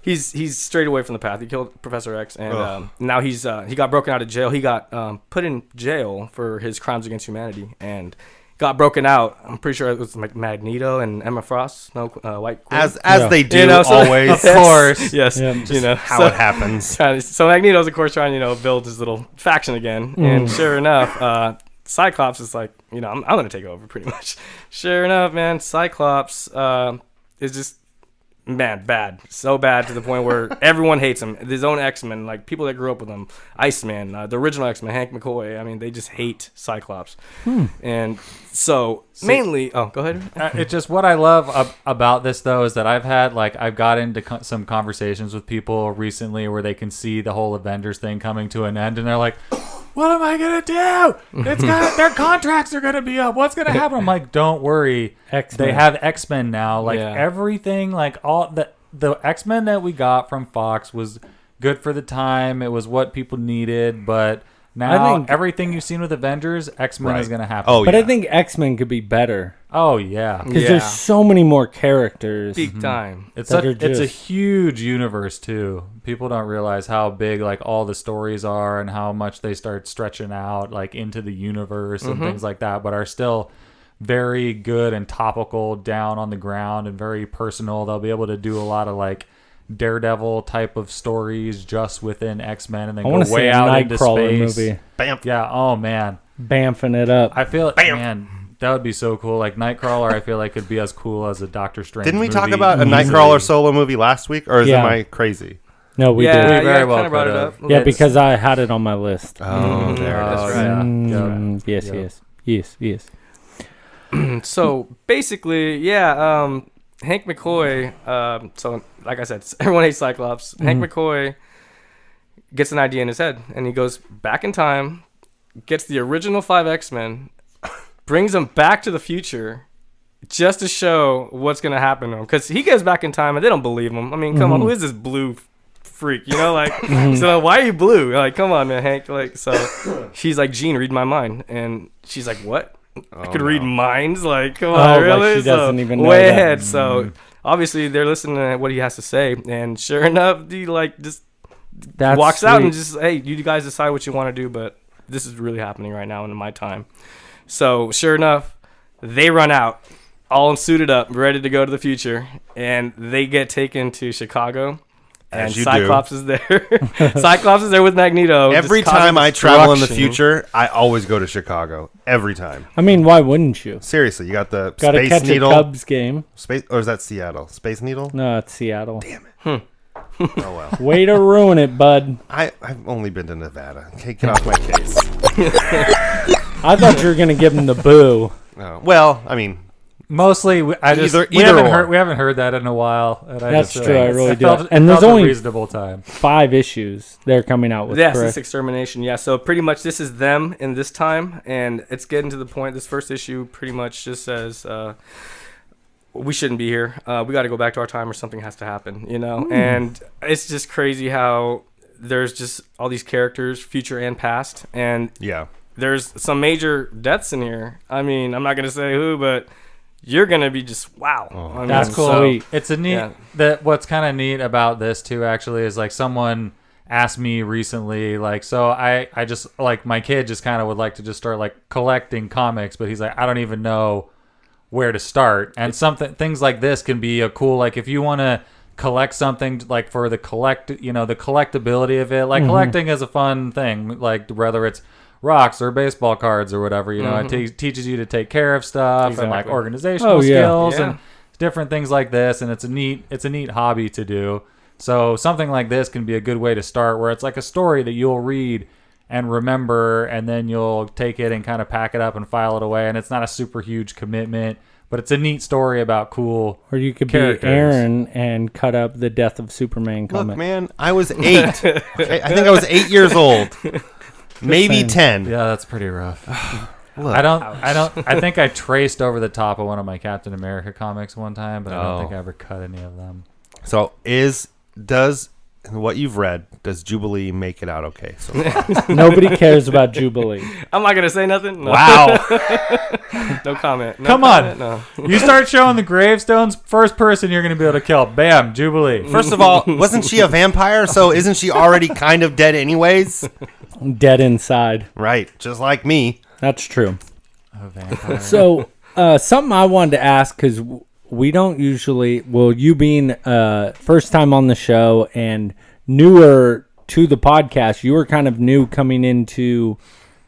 He's straight away from the path. He killed Professor X, and now he got broken out of jail. He got put in jail for his crimes against humanity, and got broken out. I'm pretty sure it was like Magneto and Emma Frost, White Queen. As they do always, of course. Yes, how it happens. So Magneto's of course trying build his little faction again, and sure enough, Cyclops is like, I'm gonna take over pretty much. Sure enough, man, Cyclops is just. Man, bad. So bad to the point where everyone hates him. His own X-Men, like people that grew up with him. Iceman, the original X-Men, Hank McCoy. I mean, they just hate Cyclops. And so, mainly... Oh, go ahead. It's just what I love about this, though, is that I've got into some conversations with people recently where they can see the whole Avengers thing coming to an end, and they're like... What am I gonna do? Their contracts are gonna be up. What's gonna happen? I'm like, don't worry. X-Men. They have X-Men now. Like everything, like all the X-Men that we got from Fox was good for the time. It was what people needed, but now I think everything you've seen with Avengers, X-Men is gonna happen. Oh, but I think X-Men could be better. Oh yeah, because there's so many more characters. Big time. It's a huge universe too. People don't realize how big like all the stories are and how much they start stretching out like into the universe and things like that, but are still very good and topical down on the ground and very personal. They'll be able to do a lot of like Daredevil type of stories just within X-Men and then go way out into space. Movie. Bam. Yeah. Oh man. Bamfing it up. I feel man. That would be so cool. Like Nightcrawler, I feel like could be as cool as a Doctor Strange. Didn't we movie talk about a easily. Nightcrawler solo movie last week, or am I crazy? No, we did. We very well kind of brought it up. Yeah, because I had it on my list. Oh, there it is. Yes. So basically, Hank McCoy. So like I said, everyone hates Cyclops. Hank McCoy gets an idea in his head, and he goes back in time, gets the original 5 X-Men. Brings them back to the future just to show what's going to happen to him. Because he goes back in time and they don't believe him. I mean, come on, who is this blue freak? So why are you blue? Like, come on, man, Hank. Like, so she's like, Jean, read my mind. And she's like, what? I could read minds? Like, come on, really? Like she doesn't even know way that. ahead. So obviously they're listening to what he has to say. And sure enough, he like just walks out and just, hey, you guys decide what you want to do. But this is really happening right now in my time. So sure enough, they run out, all suited up, ready to go to the future, and they get taken to Chicago. And Cyclops is there. Cyclops is there with Magneto. Every time I travel in the future, I always go to Chicago. Every time. I mean, why wouldn't you? Seriously, you got the Gotta Space catch Needle. a Cubs game. Or is that Seattle? Space Needle? No, it's Seattle. Damn it. Oh well. Way to ruin it, bud. I've only been to Nevada. Okay, get off my case. I thought you were gonna give him the boo. Oh, well, I mean, mostly we haven't heard that in a while. And That's true. I really do. And And there's only a reasonable time. 5 issues they're coming out with. Yes, correct? it's extermination. Yeah, so pretty much this is them in this time, and it's getting to the point. This first issue pretty much just says we shouldn't be here. We got to go back to our time, or something has to happen. And it's just crazy how there's just all these characters, future and past, and Yeah. there's some major deaths in here. I mean, I'm not gonna say who, but you're gonna be just wow. I mean, That's cool. so- It's a neat. Yeah. That what's kind of neat about this too, actually, is like someone asked me recently, like, so I just like my kid just kind of would like to just start like collecting comics, but he's like, I don't even know where to start. And things like this can be a cool, like if you want to collect something like for the the collectability of it, like collecting is a fun thing, like whether it's rocks or baseball cards or whatever, it teaches you to take care of stuff and like Exactly. organizational skills Yeah. and different things like this, and it's a neat hobby to do. So something like this can be a good way to start, where it's like a story that you'll read and remember, and then you'll take it and kind of pack it up and file it away, and it's not a super huge commitment, but it's a neat story about cool Or you could characters. be Aaron and cut up the Death of Superman comic. Look, man, I was 8. I think I was 8 years old. Maybe saying. 10. Yeah, that's pretty rough. Look. I think I traced over the top of one of my Captain America comics one time, but I don't think I ever cut any of them. So does what you've read, does Jubilee make it out okay? So Nobody cares about Jubilee. I'm not gonna say nothing. No. Wow. No comment. No Come comment, on. No. You start showing the gravestones, first person you're going to be able to kill. Bam, Jubilee. first of all, wasn't she a vampire? So isn't she already kind of dead anyways? Dead inside. Right, just like me. That's true. A vampire. So, something I wanted to ask, because we don't usually, well, you being first time on the show and newer to the podcast, you were kind of new coming into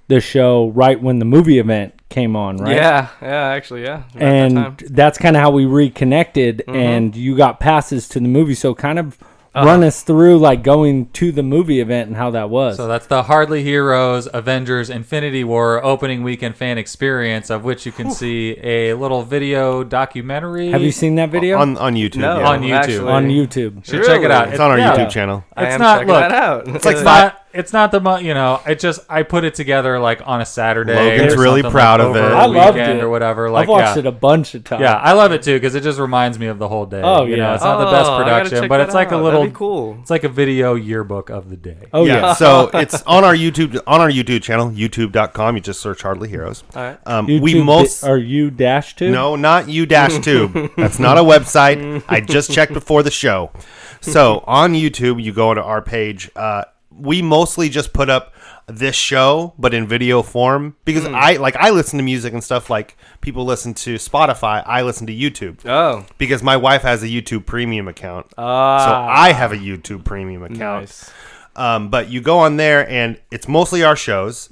the show right when the movie event came on, right? Yeah, actually, yeah. About that And time. that's kind of how we reconnected, and you got passes to the movie. So kind of run us through like going to the movie event and how that was. So that's the Hardly Heroes Avengers Infinity War opening weekend fan experience, of which you can see a little video documentary. Have you seen that video? On YouTube. No, yeah. On YouTube. actually. On YouTube. Should check it out. It's on our Yeah. YouTube channel. I It's am not- checking look, that out. It's not the it just I put it together like on a Saturday. Logan's or really something, proud like, of over it. a I loved weekend it. or whatever. Like I've watched it a bunch of times. Yeah, I love it too because it just reminds me of the whole day. Oh, You yeah. know, it's not the best I gotta production, check but that it's like a out. little. That'd be cool. It's like a video yearbook of the day. Oh, yeah. So it's on our YouTube channel, youtube.com. You just search Hardly Heroes. All right. YouTube are you dash to? No, not U-Tube. That's not a website. I just checked before the show. So on YouTube, you go to our page. We mostly just put up this show, but in video form, because I listen to music and stuff like people listen to Spotify. I listen to YouTube Oh. because my wife has a YouTube Premium account, so I have a YouTube Premium account. Nice. But you go on there, and it's mostly our shows.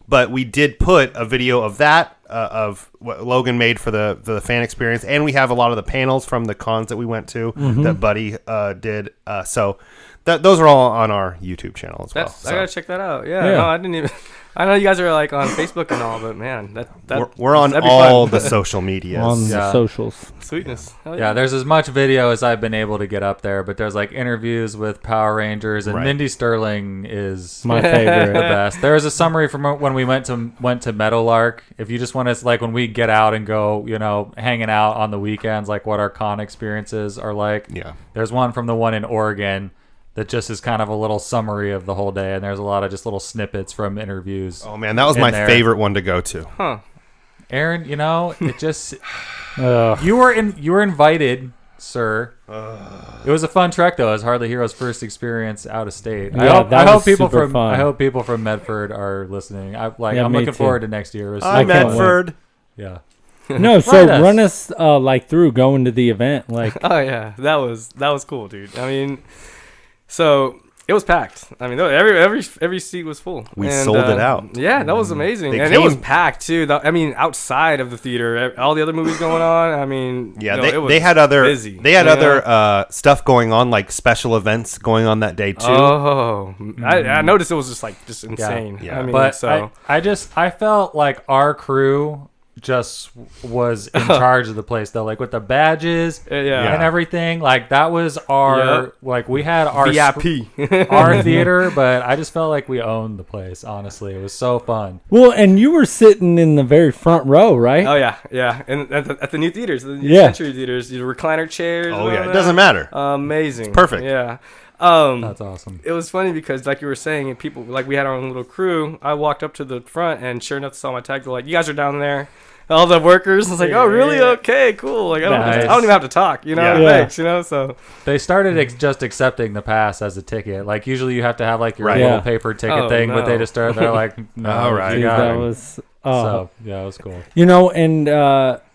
But we did put a video of that, of what Logan made for the fan experience, and we have a lot of the panels from the cons that we went to that Buddy did. So those are all on our YouTube channel as well. I gotta check that out. Yeah. No, I didn't even. I know you guys are like on Facebook and all, but man, we're on that'd be all fun. the social medias. On the Yeah. socials. Sweetness. Hell Yeah, there's as much video as I've been able to get up there, but there's like interviews with Power Rangers, and Right. Mindy Sterling is My the favorite. best. There was a summary from when we went to Meadowlark. If you just want to like when we get out and go, hanging out on the weekends, like what our con experiences are like. Yeah. There's one from the one in Oregon that just is kind of a little summary of the whole day, and there's a lot of just little snippets from interviews. Oh man, that was in my there. favorite one to go to. Huh. Aaron, it just Ugh. you were invited, sir. It was a fun trek though. It was Hardly Heroes' first experience out of state. Yeah, that I hope was people super from fun. I hope people from Medford are listening. Yeah, I'm me looking too. forward to next year. It was Hi, so fun. Medford. Yeah. No, so Right, run us like through going to the event. Like, Oh yeah, that was cool, dude. I mean, so it was packed. I mean, every seat was full. We sold it out. Yeah, that was amazing, They and it was came- packed too. I mean, outside of the theater, all the other movies going on. I mean, Yeah, it was they had other busy. they had you other know? stuff going on, like special events going on that day too. Oh, I noticed it was just insane. Yeah. I mean, But so I felt like our crew just was in charge of the place though, like with the badges Yeah. and everything. Like that was our Yep. like we had our VIP. our theater, but I just felt like we owned the place. Honestly, it was so fun. well, and you were sitting in the very front row, right? Oh yeah, and at the new theaters, the new Yeah. Century theaters, the recliner chairs. Oh and yeah, all it that. doesn't matter. Amazing. It's perfect. Yeah. That's awesome. It was funny because, like you were saying, and people like we had our own little crew. I walked up to the front, and sure enough, saw my tag. They're like, "You guys are down there." All the workers. I was like, "Oh, really? Okay, cool." Like, I don't even have to talk. You know, thanks. You know, so they started just accepting the pass as a ticket. Like usually, you have to have like your little paper ticket thing, but they just started. They're like, "No, all right, that was." So yeah, it was cool. You know, and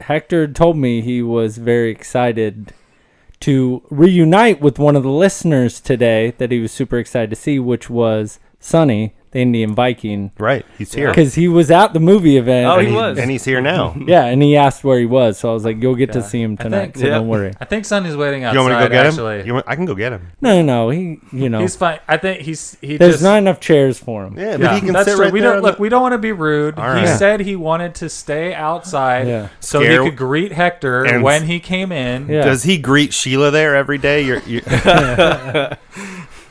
Hector told me he was very excited to reunite with one of the listeners today that he was super excited to see, which was Sonny, the Indian Viking. Right, he's here. Because he was at the movie event. Oh, he was. And he's here now. Yeah, and he asked where he was. So I was like, you'll get to see him tonight, so don't worry. I think Sonny's waiting outside, You want me to go get actually. him? I can go get him. No, he, He's fine. I think there's not enough chairs for him. Yeah, but he can that's sit true. right we there. don't we don't want to be rude. All He right. said he wanted to stay outside so Scare- he could greet Hector and when he came in. Yeah. Does he greet Sheila there every day?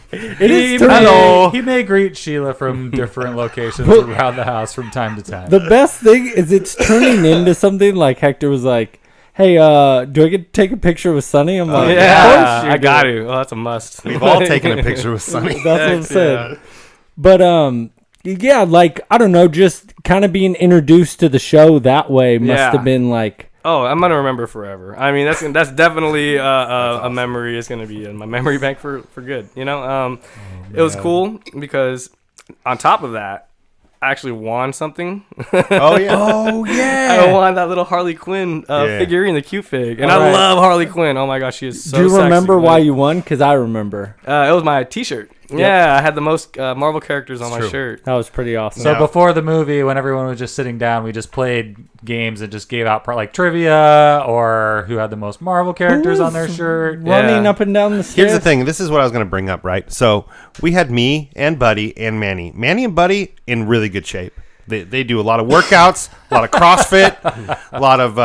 He may greet Sheila from different locations around the house from time to time. The best thing is it's turning into something like Hector was like, hey, do I get to take a picture with Sonny? I'm like, yeah, of course I got to. Oh, that's a must. We've all taken a picture with Sonny. That's what I'm saying. But yeah, like I don't know, just kind of being introduced to the show that way must have been like. Oh, I'm gonna remember forever. I mean, that's definitely a memory. It's gonna be in my memory bank for good. You know, it was cool because on top of that, I actually won something. Oh yeah. Oh yeah. I won that little Harley Quinn figurine, the cute fig, and I love Harley Quinn. Oh my gosh, she is so. Do you sexy, remember why you won? Because I remember. It was my T-shirt. Yep. Yeah, I had the most Marvel characters on my shirt. That was pretty awesome. So before the movie, when everyone was just sitting down, we just played games and just gave out like trivia or who had the most Marvel characters on their shirt. Running up and down the stairs. Here's the thing. This is what I was going to bring up, right? So we had me and Buddy and Manny. Manny and Buddy in really good shape. They do a lot of workouts, a lot of CrossFit, a lot of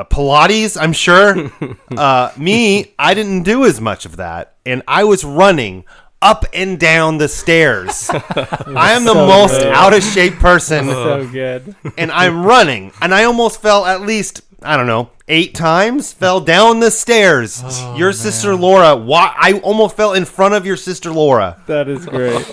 Pilates, I'm sure. Me, I didn't do as much of that. And I was running up and down the stairs. I am the most out of shape person. So good. And I'm running. And I almost fell at least, I don't know, 8 times. Fell down the stairs. Your sister Laura. I almost fell in front of your sister Laura. That is great.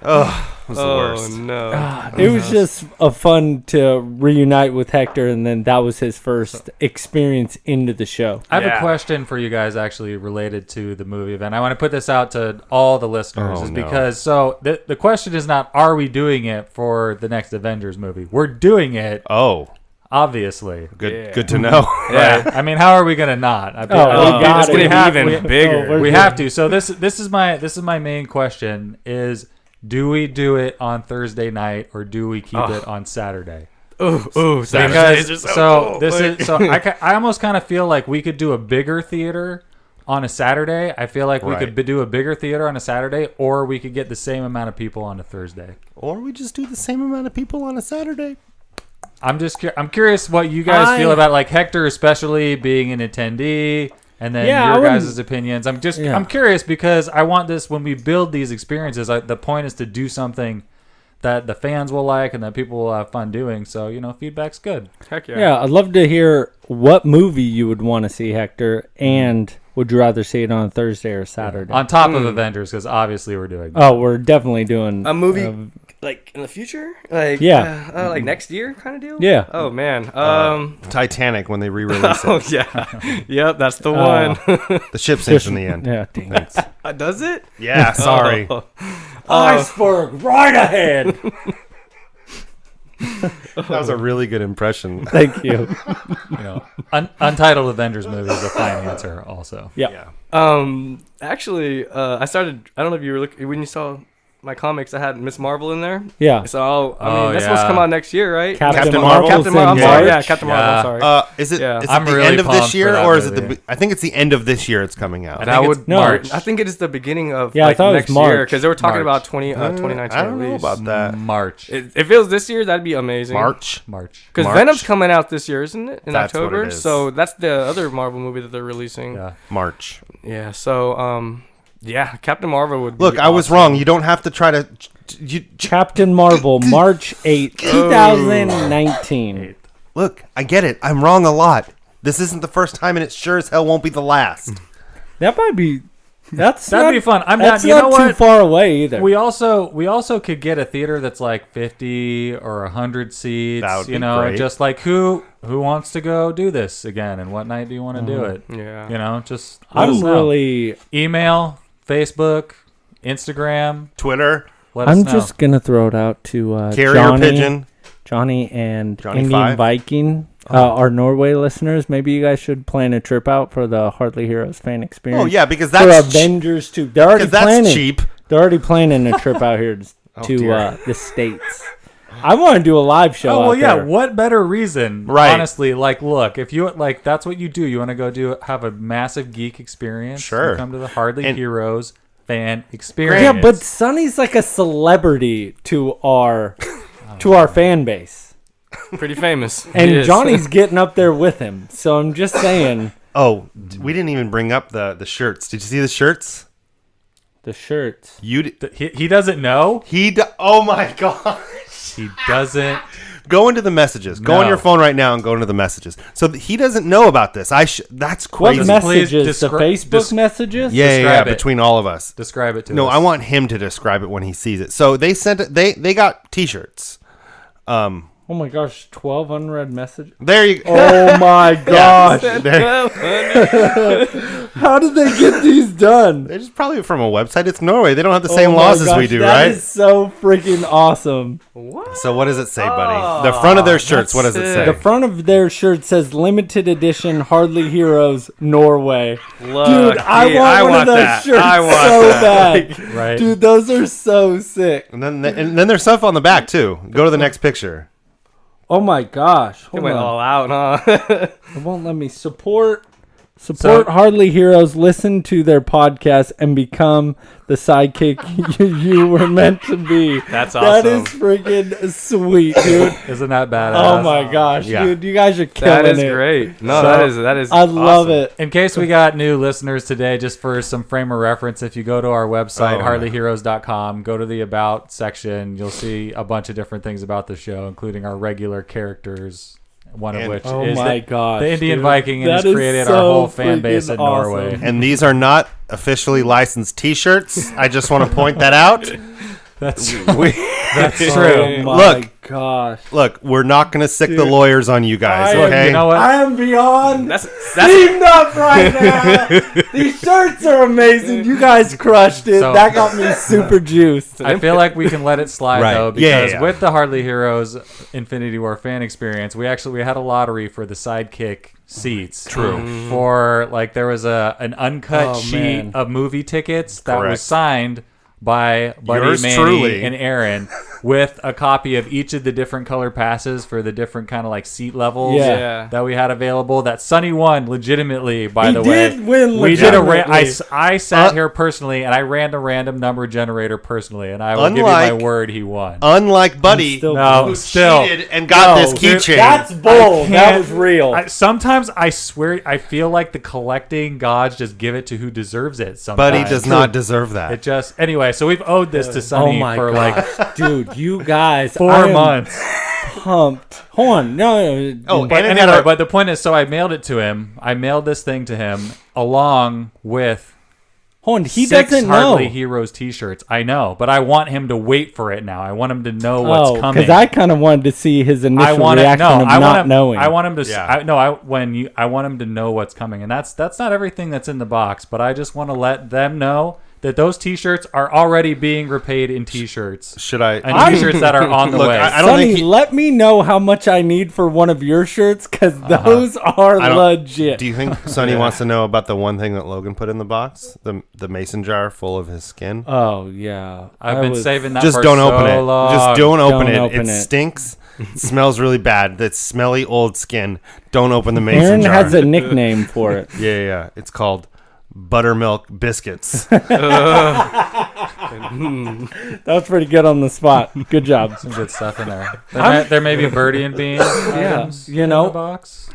It was the worst. Oh no! It was just a fun to reunite with Hector, and then that was his first experience into the show. I have a question for you guys actually related to the movie event. I want to put this out to all the listeners because the question is not are we doing it for the next Avengers movie? We're doing it. Oh. Obviously. Good to know. Yeah. Right? I mean, how are we going to not? It's going to be even bigger. We have to. So this is my main question is do we do it on Thursday night or do we keep it on Saturday? Saturdays are so cool. I almost kind of feel like we could do a bigger theater on a Saturday. I feel like we could do a bigger theater on a Saturday, or we could get the same amount of people on a Thursday. Or we just do the same amount of people on a Saturday. I'm curious what you guys feel about like Hector, especially being an attendee. And then your guys' opinions. I'm curious because I want this when we build these experiences. The point is to do something that the fans will like and that people will have fun doing. So feedback's good. Heck yeah. Yeah, I'd love to hear what movie you would want to see, Hector, and would you rather see it on Thursday or Saturday? On top of Avengers, because obviously we're doing. Oh, we're definitely doing a movie. Like in the future, like like next year, kind of deal. Yeah. Oh man. Titanic when they re-release it. Oh yeah. Yep, that's the one. The ship sinks in the end. Yeah. Dang it. Does it? Yeah. Sorry. Iceberg right ahead. That was a really good impression. Thank you. Untitled Avengers movie is a fine answer. Also. Yeah. Actually, I started. I don't know if you were looking when you saw my comics. I had Miss Marvel in there. Yeah. So that's supposed to come out next year, right? Captain Marvel. Captain Marvel. I'm sorry. Yeah, Captain Marvel. I'm sorry. Is it? Yeah. Is it I'm the really end of this pumped for year, that or is it movie. I think it's the end of this year. It's coming out. I would March. I think it is the beginning of I thought next it was March. year because they were talking March. about 2019. I don't know release. about that. March. If it was this year, that'd be amazing. March. Because March. Venom's coming out this year, isn't it? In That's what October. it is. So that's the other Marvel movie that they're releasing. Yeah. March. Yeah. So Captain Marvel would. Look, be I was awesome. wrong. You don't have to try to. Captain Marvel, March 8th, 2019. Look, I get it. I'm wrong a lot. This isn't the first time, and it sure as hell won't be the last. That might be That'd be fun. I'm That's not. You know not too what? far away either. We also could get a theater that's like 50 or 100 seats. That would you be know, great. just like who wants to go do this again, and what night do you want to do it? Yeah. You know, just let us I'm know. really. Email, Facebook, Instagram. Twitter, Let us I'm know. just gonna throw it out to carrier pigeon. Johnny and Johnny Indian 5? Viking, our Norway listeners. Maybe you guys should plan a trip out for the Hardly Heroes fan experience. Oh yeah, because for that's Avengers 2. They're already that's planning. cheap. They're already planning a trip out here to dear. the States. I want to do a live show. Oh well, out yeah. there. What better reason? Right. Honestly, like, look, if you like, that's what you do. You want to go have a massive geek experience. Sure. You come to the Hardly And- Heroes fan experience. Yeah, but Sonny's like a celebrity to our fan base. Pretty famous. He And is. Johnny's getting up there with him. So I'm just saying, Oh, we didn't even bring up the shirts. Did you see the shirts? the shirts. He doesn't know. Oh my god. He doesn't. Go into the messages. Go on No. your phone right now and go into the messages. So he doesn't know about this. That's What crazy. messages? The descri- Facebook messages? Yeah, Describe it. between all of us. Describe it to us. No, I want him to describe it when he sees it. So they sent it. They got T-shirts. Oh my gosh, 12 unread messages. There you go. Oh my gosh. There- How did they get these done? They're just probably from a website. It's Norway. They don't have the Oh same my laws as gosh, we do, that right? is so freaking awesome. So what does it say, buddy? The front of their shirts. What does it say? The front of their shirt says limited edition Hardly Heroes Norway. Look, Dude, I yeah, want one of those that. shirts I want so that. bad. Right. Dude, those are so sick. And then there's stuff on the back too. Go to the next picture. Oh my gosh. He Hold went on. all out, huh? It won't let me support Hardly Heroes, listen to their podcast, and become the sidekick you were meant to be. That's That awesome. is freaking sweet, dude. Isn't that badass? Oh my gosh, Yeah. dude, you guys are killing That is it. great. No, So, that is. I love awesome. it. In case we got new listeners today, just for some frame of reference, if you go to our website, hardlyheroes.com, go to the About section, you'll see a bunch of different things about the show, including our regular characters, one of And- which Oh is my gosh, the Indian dude. Viking, and That has is created so our whole fan base freaking in Norway. awesome. And these are not officially licensed T-shirts. I just want to point that out. That's We- that's Oh true. my Look. gosh. Look, we're not going to sick the lawyers on you guys, I am- okay? You know what? I am beyond That's steamed up right now. These shirts are amazing. You guys crushed it. So- That got me super juiced. I feel like we can let it slide Right. though, Yeah, because yeah. with the Hardly Heroes Infinity War fan experience, we had a lottery for the sidekick seats. True. For like there was an uncut Oh, sheet man. of movie tickets that Correct. was signed by Buddy, Yours Manny, truly. and Aaron with a copy of each of the different color passes for the different kind of like seat levels Yeah. that we had available. That Sonny won legitimately, by He the way. did win We did legitimately. I sat here personally and I ran a random number generator personally, and I will give you Unlike- my word, he won. Unlike Buddy, still- No, who still. cheated and got No, this dude, keychain. That's bold. That can't- was real. Sometimes I swear I feel like the collecting gods just give it to who deserves it. Sometimes Buddy does not deserve that. It just anyway. So we've owed this to Sonny Oh my for gosh, like dude, you guys, 4 I am months. pumped. Hold on, no. Oh, But and it had anyway, a- but the point is, so I mailed it to him. I mailed this thing to him along with hold on. He 6 doesn't Hardly know. Heroes T-shirts. I know, but I want him to wait for it now. I want him to know what's coming. because I kind of wanted to see his I initial want reaction of I not want him, knowing. I want him to. Yeah. I want him to know what's coming, and that's not everything that's in the box. But I just want to let them know that those T-shirts are already being repaid in T-shirts Should I? and T-shirts that are on the Look, way. I don't Sonny, think he- let me know how much I need for one of your shirts because those are I don't- legit. Do you think Sonny wants to know about the one thing that Logan put in the box? The mason jar full of his skin? Oh yeah, I've I been was- saving that. Just for don't so open it. long. Just don't open Don't it. open It it. stinks. It smells really bad. That smelly old skin. Don't open the mason Aaron jar. has a nickname for it. yeah. It's called buttermilk biscuits. That was pretty good on the spot. Good job. Some good stuff in there. There may be birdie and beans. items you in know. the box.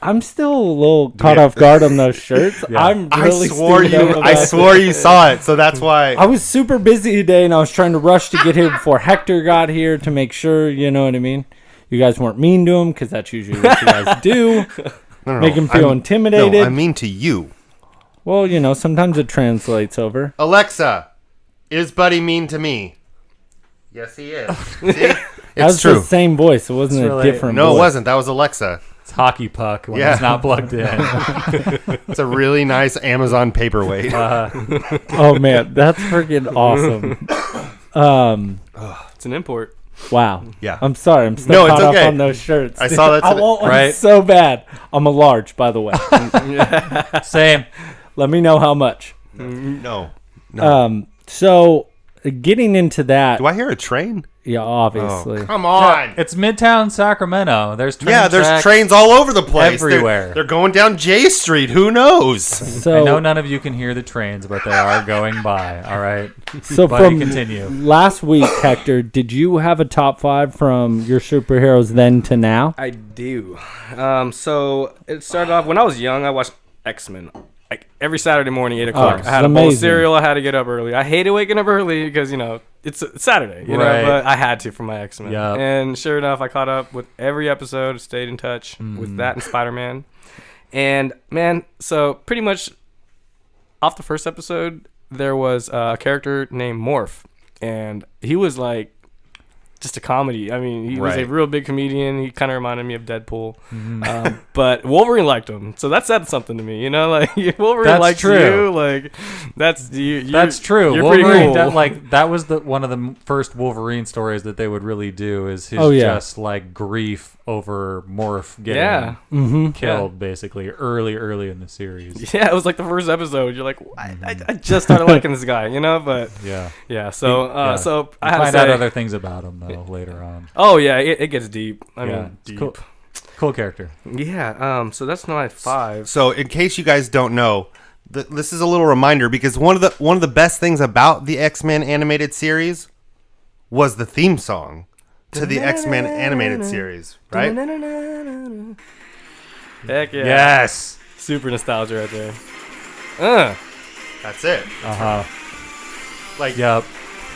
I'm still a little caught off guard on those shirts. Yeah. I'm really I swore you saw it, so that's why. I was super busy today, and I was trying to rush to get here before Hector got here to make sure, you know what I mean? You guys weren't mean to him, because that's usually what you guys do. No, Make him feel intimidated. No, I mean to you. Well, sometimes it translates over. Alexa, is Buddy mean to me? Yes, he is. See? That It's was true. the same voice. It wasn't It's a really- different No, voice. it wasn't. That was Alexa. It's hockey puck when Yeah. it's not plugged in. It's a really nice Amazon paperweight. Oh, man. That's freaking awesome. It's an import. Wow. Yeah. I'm sorry. I'm still No, it's caught okay. up on those shirts. I saw that I today. want one Right. so bad. I'm a large, by the way. Same. Let me know how much. No. So getting into that, Do I hear a train? yeah, obviously. Oh, come on. It's Midtown Sacramento. There's There's tracks. trains all over the place. everywhere. They're going down J Street. Who knows? So, I know none of you can hear the trains, but they are going by. All right. so Buddy, from continue. last week, Hector, did you have a top 5 from your superheroes then to now? I do. So it started off when I was young. I watched X-Men like every Saturday morning, 8:00. it's I had a bowl of amazing. cereal. I had to get up early. I hated waking up early because it's Saturday, Right. but I had to for my X-Men. Yup. And sure enough, I caught up with every episode. Stayed in touch with that and Spider-Man. And man, so pretty much off the first episode, there was a character named Morph, and he was like just a comedy. I mean, he was a Right. real big comedian. He kind of reminded me of Deadpool. But Wolverine liked him, so that said something to me. Like Wolverine That's likes true. you. Like that's you. That's true. You're pretty Wolverine, cool. that was one of the first Wolverine stories that they would really do. Is his Oh, yeah. just like grief over Morph getting Yeah. killed, basically early in the series. Yeah, it was like the first episode. You're like, I just started liking this guy, But Yeah. yeah, so Yeah. so You I had to find say, out other things about him though later on. oh yeah, it gets deep. I Yeah, mean, it's deep. cool character. Yeah. So that's my 5. So, in case you guys don't know, this is a little reminder because one of the best things about the X-Men animated series was the theme song to the X-Men animated series, right? Heck yeah. Yes. Super nostalgia right there. That's it. Like, Yep.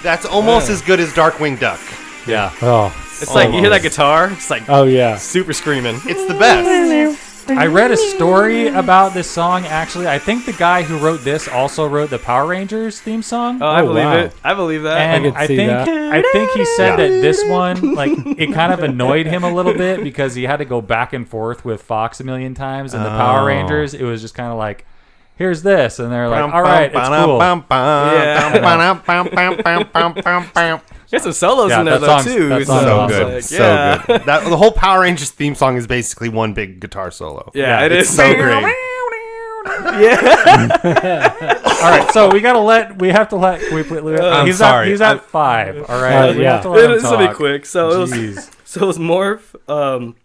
that's almost as good as Darkwing Duck. Yeah. Oh, It's like you hear that guitar, it's like oh yeah. super screaming. It's the best. I read a story about this song. Actually, I think the guy who wrote this also wrote the Power Rangers theme song. Oh, I Oh, believe wow. it. I believe that. And could I see think that. I think he said that this one, like, it kind of annoyed him a little bit because he had to go back and forth with Fox a million times. And the Power Rangers, it was just kind of like, here's this, and they're like, all right, it's cool. There's some solos Yeah, in there that though song's- too. that so song's So it's awesome. good, like, so yeah. good. The whole Power Rangers theme song is basically one big guitar solo. Yeah, it it's is. so great. All right, so we have to let. I'm He's sorry. He's at 5. All right, we yeah. have to let him This will be talk. quick. So it was Jeez. Morph,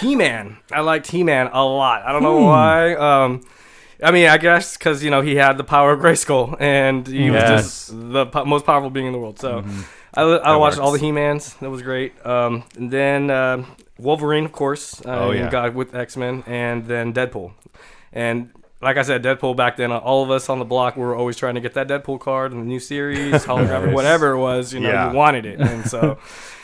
He-Man. I liked He-Man a lot. I don't know why. I mean, I guess because he had the power of Grayskull, and he was Yes. just the most powerful being in the world. So I watched all the works. He-Mans. That was great. And then Wolverine, of course. yeah. God with X-Men, and then Deadpool. And like I said, Deadpool back then, all of us on the block were always trying to get that Deadpool card in the new series, holographic, whatever it was. Yeah. You wanted it, and so.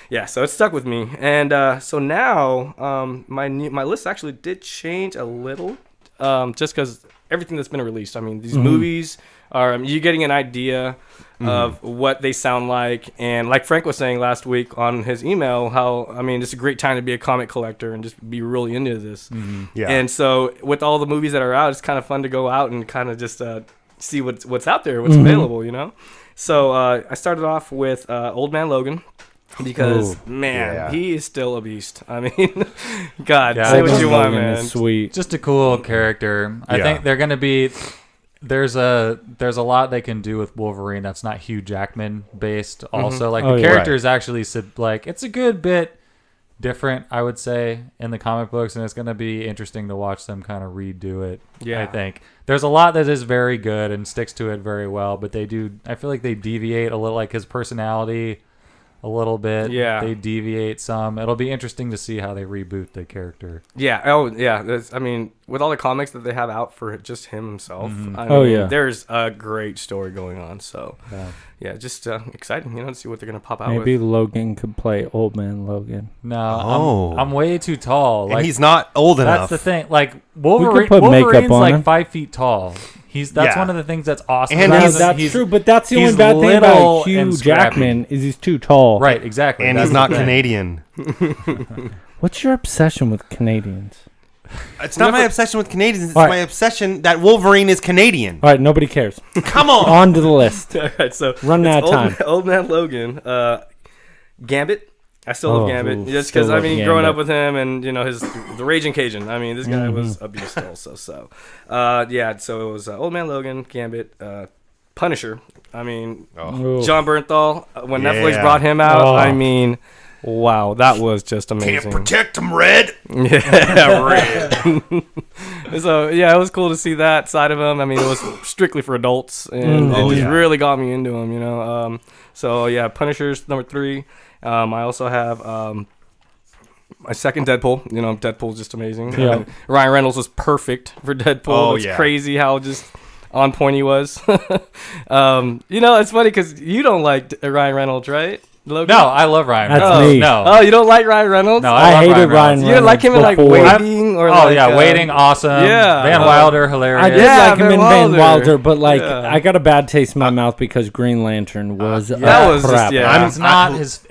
Yeah, so it stuck with me, and so now my list actually did change a little, just because everything that's been released. I mean, these movies are you're getting an idea of what they sound like, and like Frank was saying last week on his email, how it's a great time to be a comic collector and just be really into this. Yeah. And so with all the movies that are out, it's kind of fun to go out and kind of just see what's out there, what's available, So I started off with Old Man Logan. Because he is still a beast. I mean, God, Yeah, say what you want, Logan man. is sweet. Just a cool character. I Yeah. think they're gonna be. There's a lot they can do with Wolverine that's not Hugh Jackman based. Also, like Oh, the yeah. character is actually like it's a good bit different, I would say, in the comic books, and it's gonna be interesting to watch them kind of redo it. Yeah. I think there's a lot that is very good and sticks to it very well, but they do. I feel like they deviate a little, like his personality. A little bit. Yeah. They deviate some. It'll be interesting to see how they reboot the character. Yeah. Oh, yeah. With all the comics that they have out for just him himself, there's a great story going on. So, just exciting, to see what they're going to pop out Maybe with. Logan could play Old Man Logan. No, I'm way too tall. And he's not old That's enough. the thing. Like Wolverine, put makeup Wolverine's on like him. 5 feet tall. That's one of the things that's awesome. And about he's- him. That's true, but that's the he's only bad thing little about Hugh and scrappy. Jackman is he's too tall. Right, exactly. And That's he's the not thing. Canadian. What's your obsession with Canadians? It's not my obsession with Canadians. It's All right. my obsession that Wolverine is Canadian. All right, nobody cares. Come on. On to the list. All right, so Run out of it's time. Old Man Logan, Gambit. I still love Gambit, ooh, just still because love growing Gambit. up with him and the Raging Cajun. I mean, this guy was a beast also. So, so it was Old Man Logan, Gambit, Punisher. I mean, Ooh. John Bernthal. When Yeah. Netflix brought him out, Oh. I mean, wow, that was just amazing. Can't protect him, Red. Yeah, right. So yeah, it was cool to see that side of him. I mean, it was strictly for adults, and it just really got me into him. So yeah, Punisher's number 3. I also have my second Deadpool. Deadpool's just amazing. Yeah. Ryan Reynolds was perfect for Deadpool. Oh, It's yeah. crazy how just on point he was. It's funny because you don't like Ryan Reynolds, right? Logan? No, I love Ryan. That's Reynolds. me. No. Oh, you don't like Ryan Reynolds? No, I love hated Ryan Reynolds. Reynolds. You didn't like him in like before. Waiting or Oh like, yeah, Waiting, awesome. yeah. Van Wilder, hilarious. I did Yeah, like him Van in Van Wilder. Wilder, but like Yeah. I got a bad taste in my mouth because Green Lantern was that was just- crap. yeah.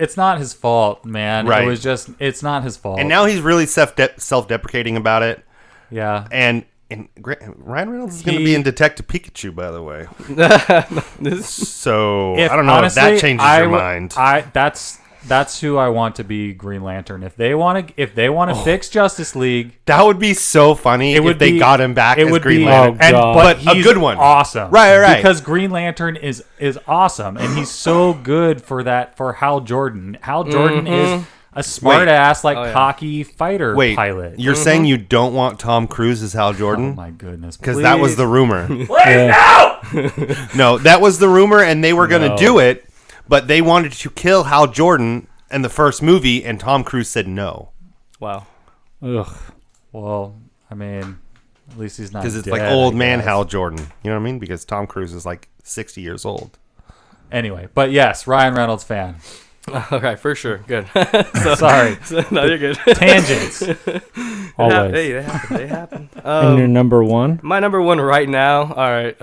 It's not his fault, man. Right. It's not his fault. And now he's really self-deprecating about it. yeah. And Ryan Reynolds is going to be in Detective Pikachu, by the way. So I don't know honestly, if that changes your mind. That's who I want to be Green Lantern. If they want to fix Justice League, That would be so funny if they got him back as Green Lantern. Oh, God. but But a he's good one. awesome, Right. Because Green Lantern is awesome, and he's so good for Hal Jordan. Hal Jordan is a smart ass, cocky fighter Wait, pilot. you're saying you don't want Tom Cruise as Hal Oh Jordan? my goodness! Because that was please. the rumor. Yeah. No, that was the rumor, and they were going to do it, but they wanted to kill Hal Jordan in the first movie, and Tom Cruise said no. Wow. Ugh. Well, I mean, at least he's not Because it's dead, like old I man guess. Hal Jordan. You know what I mean? Because Tom Cruise is like 60 years old. Anyway, but yes, Ryan Reynolds fan. Okay, for sure. Good. Sorry, No, you're good. tangents. Always. Hey, they happen. They happen. And your number one? My number 1 right now. All right.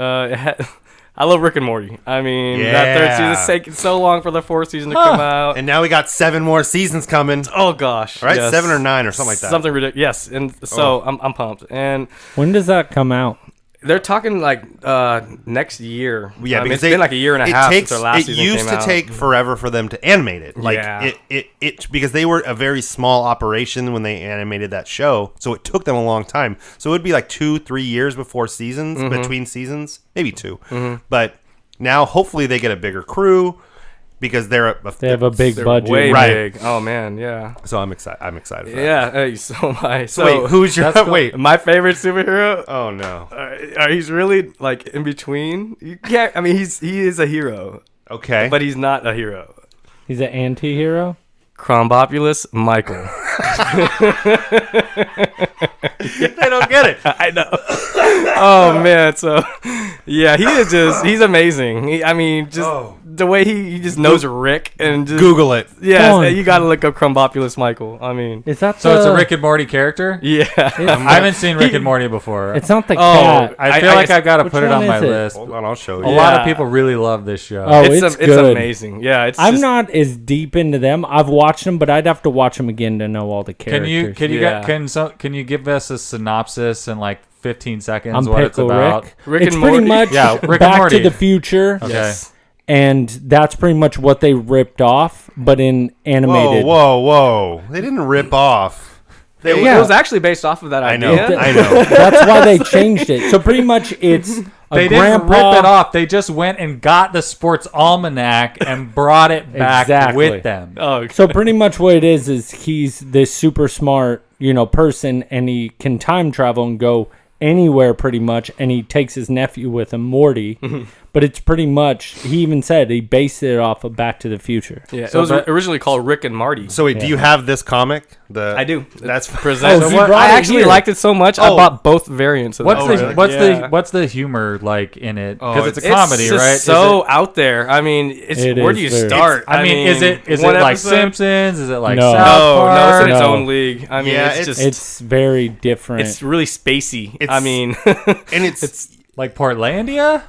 I love Rick and Morty. I mean, that third season is taking so long for the 4th season to come out. And now we got 7 more seasons coming. Oh gosh. Right? Yes. 7 or 9 or something like that. Something ridiculous. Yes. And so I'm pumped. And When does that come out? they're talking like next year. Yeah, because it's been like a year and a half since their last it season used came to out. take forever for them to animate it. Like Yeah. it because they were a very small operation when they animated that show, so it took them a long time. So it would be like 2-3 years before seasons, between seasons, maybe 2. But now hopefully they get a bigger crew because They have a big They're budget. way Right. big. Oh man, yeah. So I'm excited. I'm excited for that. Yeah. Hey, so am I. So Wait, who's your wait? my favorite superhero? Oh no. He's really like in between. You can't. I mean, he is a hero, Okay. but he's not a hero. He's an anti-hero? Crombopulous Michael. I don't get it. I know. Oh man, so yeah, he's amazing. I mean, just the way he just knows Rick and just Google it. Yes, Come on. you got to look up Crombopulous Michael. I mean, Is that So it's a Rick and Morty character. yeah. I haven't seen Rick and Morty before. It's not the Oh, cat. I feel I like guess- I've got to which put it one on my is it? list. Hold on, I'll show A you. lot of Yeah. people really love this show. Oh, It's it's it's good. amazing. Yeah, it's. I'm just- not as deep into them. I've watched them, but I'd have to watch them again to know all the characters. Can you give us a synopsis in like 15 seconds I'm what it's Pickle about? Rick. Rick It's and pretty Morty. much Yeah, Rick and Back Morty. to the Future, Okay. Yes. and that's pretty much what they ripped off, but in animated. Whoa. They didn't rip off. It Yeah. was actually based off of that I idea. know. I know. That's why they changed it. So pretty much it's a They grandpa. didn't rip it off. They just went and got the sports almanac and brought it back Exactly. with them. Oh, So pretty much what it is he's this super smart, person, and he can time travel and go anywhere pretty much, and he takes his nephew with him, Morty. But it's pretty much, he even said he based it off of Back to the Future. yeah. So it was originally called Rick and Marty. So wait, do you have this comic? I do. That's Present. Oh, So you brought I it actually here. liked it so much. I Oh. bought both variants of What's it. the really? what's the humor like in it? Because Oh, it's a comedy, it's just right? so out there. I mean, It where is do you very- start? I mean, is it one like episode? Simpsons? Is it like No. South No, Park? it's in its No. own league. I mean, Yeah, it's just It's very different. it's really spacey. It's- I mean, and it's Like Portlandia?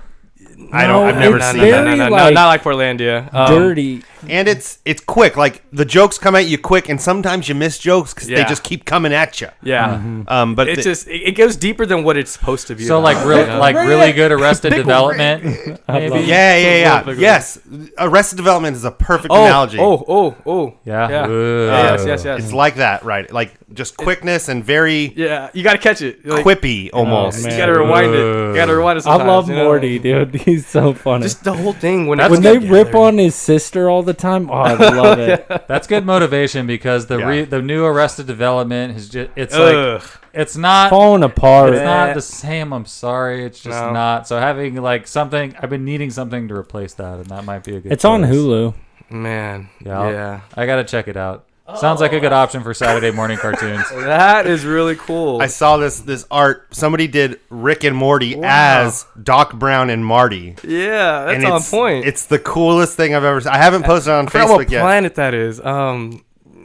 I've never seen very, that. No, like, not like Portlandia. dirty. And it's quick. Like the jokes come at you quick, and sometimes you miss jokes because they Yeah. just keep coming at you. Yeah. But It's just it goes deeper than what it's supposed to be. So about, really good Arrested Development, maybe. yeah. Yes, Arrested Development is a perfect analogy. Yeah. Yeah. Ooh. Yes. It's like that, right? Like just quickness and very Yeah, you got to catch it. Like, quippy almost. man. you got to rewind it. You got to rewind it I sometimes. love you know? Morty, dude. He's so funny. Just the whole thing when That's when it's they rip on his sister all the time, oh, I love it. That's good motivation because Yeah. the new Arrested Development is just it's Ugh. like it's not Falling apart. it's not the same. I'm sorry, it's just No. not. So having like something, I've been needing something to replace that, and that might be a good. It's on choice. Hulu. Man. Yeah, Yeah. I gotta check it out. Sounds like a good option for Saturday morning cartoons. That is really cool. I saw this art. Somebody did Rick and Morty as Doc Brown and Marty. yeah, that's And on it's, point. It's the coolest thing I've ever seen. I haven't posted it on I forgot what Facebook yet. planet that is.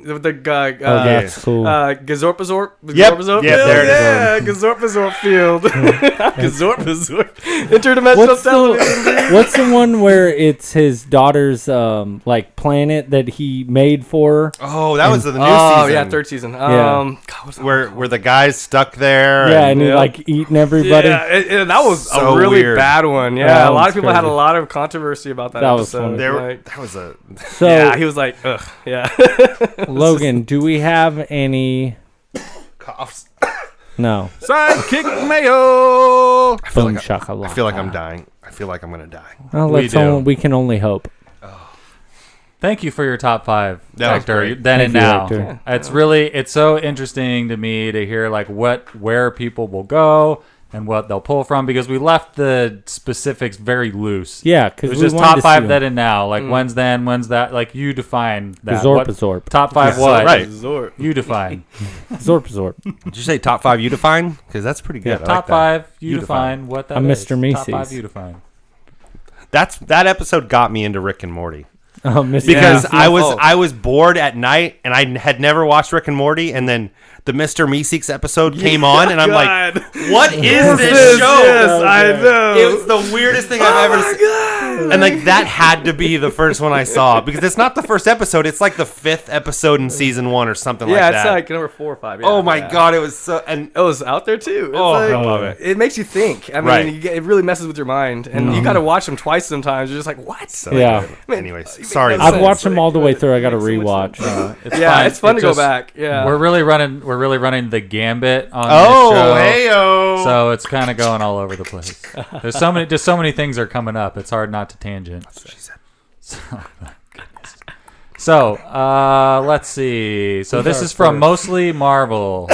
The guy. Oh, that's cool. Gazorpazorp? Yep. Gazorpazorp Yep, field? there it is. Yeah, Gazorpazorp field. Gazorpazorp. Interdimensional What's television. the, what's the one where it's his daughter's like planet that he made for her? Oh, that was the new Oh, season. yeah, third season. Yeah. God, what's that where the guy's stuck there. Yeah, and and he Yeah. like eating everybody. Yeah, that was So a really weird. bad one. Yeah, That a lot one's of people had a crazy. lot of controversy about that, That was episode. funny. there, Like, that was a So, yeah, he was like, ugh, yeah. Logan, do we have any? coughs. No. Sidekick Mayo. Boom shakalaka. I feel like I'm dying. I feel like I'm gonna die. Well, We do. we can only hope. Thank you for your top 5, That was Hector. great. Then Thank and you, now. Hector. It's so interesting to me to hear like where people will go and what they'll pull from because we left the specifics very loose. Yeah, It because was we just wanted top to 5 see then and now. Like when's then, when's that? Like you define that. Zorpazorp. Top 5 what? right. Zort. You define. Zorpazorp. Did you say top 5 you define? Because that's pretty good. I Top like that. 5 you define what that I'm is. Mr. Top 5 Macy's. you define. That episode got me into Rick and Morty Oh, Mr. because Macy's. I was bored at night and I had never watched Rick and Morty, and then the Mr. Meeseeks episode came on, and I'm like, what is this show? Yes, I know. It was the weirdest thing I've ever seen. And like that had to be the first one I saw because it's not the first episode. It's like the 5th episode in season 1 or something like Yeah, that. it's like number 4 or 5. Yeah, oh my yeah. god, it was so. And It was out there too. It's Oh, like, I love it. It makes you think. I mean, Right. it really messes with your mind, and you got to watch them twice sometimes. You're just like, what? Yeah. anyways, sorry. no I've sense. watched them all the way through. I got to Makes so much rewatch. It's Yeah, fine. it's fun It to go just- back. Yeah. We're really running the gambit on Oh, this show. heyo. So it's kind of going all over the place. There's so many things are coming up. It's hard not to tangent. That's what she said. So, let's see. So this is from Mostly Marvel,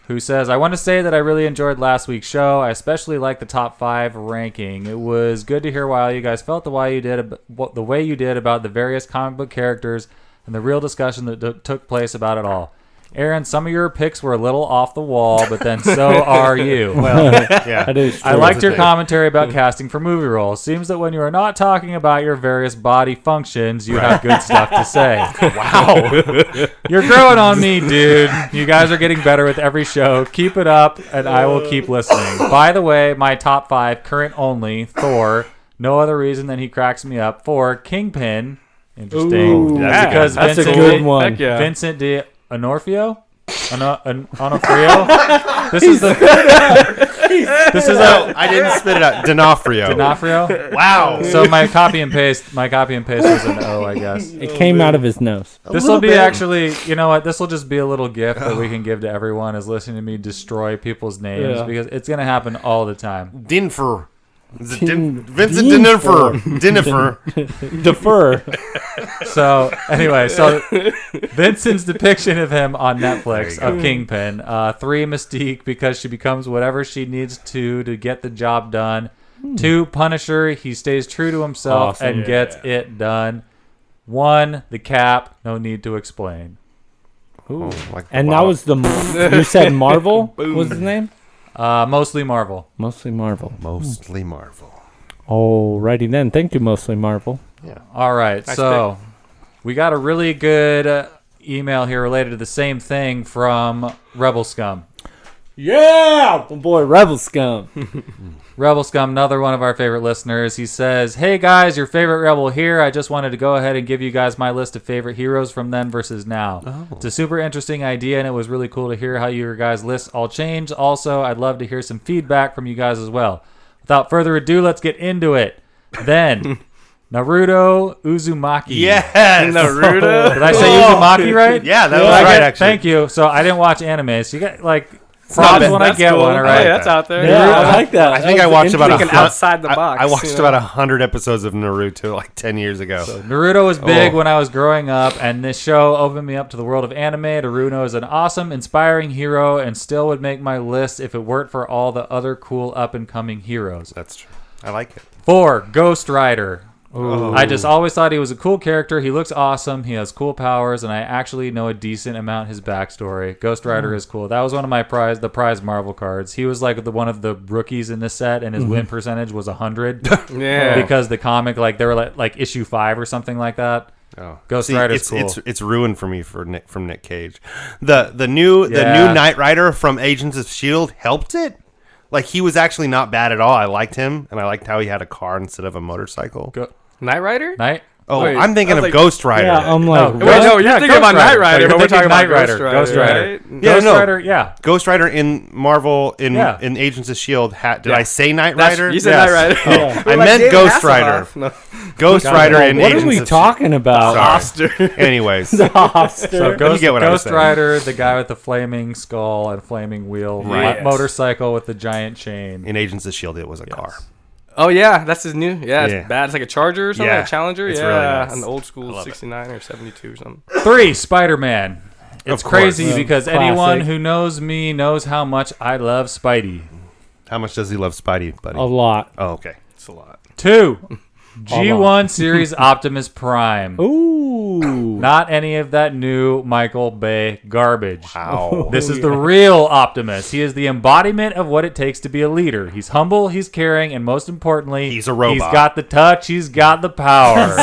who says, I want to say that I really enjoyed last week's show. I especially liked the top 5 ranking. It was good to hear why you guys felt the way you did about the various comic book characters and the real discussion that took place about it all. Aaron, some of your picks were a little off the wall, but then so are you. Well, yeah. That is true. I liked your thing. commentary about casting for movie roles. Seems that when you are not talking about your various body functions, you have good stuff to say. Wow. You're growing on me, dude. You guys are getting better with every show. Keep it up, and I will keep listening. By the way, my top 5, current only, Thor. No other reason than he cracks me up. 4, Kingpin. Interesting. Ooh, that's because that's a Vincent good one. Heck yeah. Vincent D'Onofrio? Onofrio? This is a I didn't spit it out. D'Onofrio. D'Onofrio? Wow. So my copy and paste was an O, I guess. It came out of his nose. This will be actually, you know what? This will just be a little gift that we can give to everyone is listening to me destroy people's names Yeah. because it's going to happen all the time. Dinfer. Is it Din- Vincent Dinfer. Dinfer. Dinfer. Defer. So anyway, Vincent's depiction of him on Netflix of Kingpin. 3, Mystique because she becomes whatever she needs to get the job done. 2, Punisher. He stays true to himself Awesome. and gets it done. 1, the Cap. No need to explain. Ooh, like, And wow. that was you said Marvel was his name? Mostly Marvel. Mostly Marvel. Mostly Marvel. Alrighty then. Thank you, Mostly Marvel. All right, Nice so we got a really good email here related to the same thing from Rebel Scum. Yeah, my boy Rebel Scum. Rebel Scum, another one of our favorite listeners. He says, "Hey guys, your favorite Rebel here. I just wanted to go ahead and give you guys my list of favorite heroes from then versus now. It's a super interesting idea, and it was really cool to hear how your guys' lists all changed. Also, I'd love to hear some feedback from you guys as well. Without further ado, let's get into it. Then, Naruto Uzumaki." Yes. Naruto. Did I say Uzumaki right? Yeah, that Did was I right, get- actually. Thank you. So I didn't watch anime, so you get like not props bad. when I That's get cool. one. All right. Hey, that's out there. Yeah, I like that. I think That I was watched about Thinking outside the box, I watched you know? about 100 episodes of Naruto like 10 years ago. Naruto was big Oh. when I was growing up, and this show opened me up to the world of anime. Naruto is an awesome, inspiring hero, and still would make my list if it weren't for all the other cool up-and-coming heroes. That's true. I like it. 4, Ghost Rider. I just always thought he was a cool character. He looks awesome. He has cool powers, and I actually know a decent amount his backstory. Ghost Rider is cool. That was one of my prize Marvel cards. He was like one of the rookies in this set, and his win percentage was 100. Yeah. Because the comic, like they were like issue 5 or something like that. Oh. Ghost Rider's cool. It's ruined for me from Nick Cage. The new Knight Rider from Agents of S.H.I.E.L.D. helped it. Like, he was actually not bad at all. I liked him, and I liked how he had a car instead of a motorcycle. Knight Rider? Knight? Oh, Wait, I'm thinking I was of like- Ghost Rider. Yeah, I'm like, No, Wait, no, you're Yeah, thinking Ghost about Knight Rider. Rider, You're but we're thinking talking about Knight Rider. Ghost Rider. Ghost right? Ghost no. Rider, yeah. Ghost Rider in Marvel in Agents of S.H.I.E.L.D. Did I say Knight Rider? You said Yes. Knight Rider. Yeah. I meant Ghost Rider. No. Ghost Rider in what Agents are we of talking about? Sorry. Anyways. So Hofster. Ghost, get what I was Ghost saying. Rider, the guy with the flaming skull and flaming wheel, Right. motorcycle with the giant chain. In Agents of S.H.I.E.L.D. it was a car. Oh, yeah, that's his new. Yeah, it's Yeah. bad. It's like a Charger or something, Yeah, a Challenger. it's Yeah, really nice. an old I school love it. 69 or 72 or something. 3, Spider-Man. It's Of course. crazy Yeah, because classic. anyone who knows me knows how much I love Spidey. How much does he love Spidey, buddy? A lot. Oh, okay. It's a lot. 2, G1 Series Optimus Prime. Ooh. Not any of that new Michael Bay garbage. Wow. This is the real Optimus. He is the embodiment of what it takes to be a leader. He's humble, he's caring, and most importantly, He's a robot. He's got the touch, he's got the power.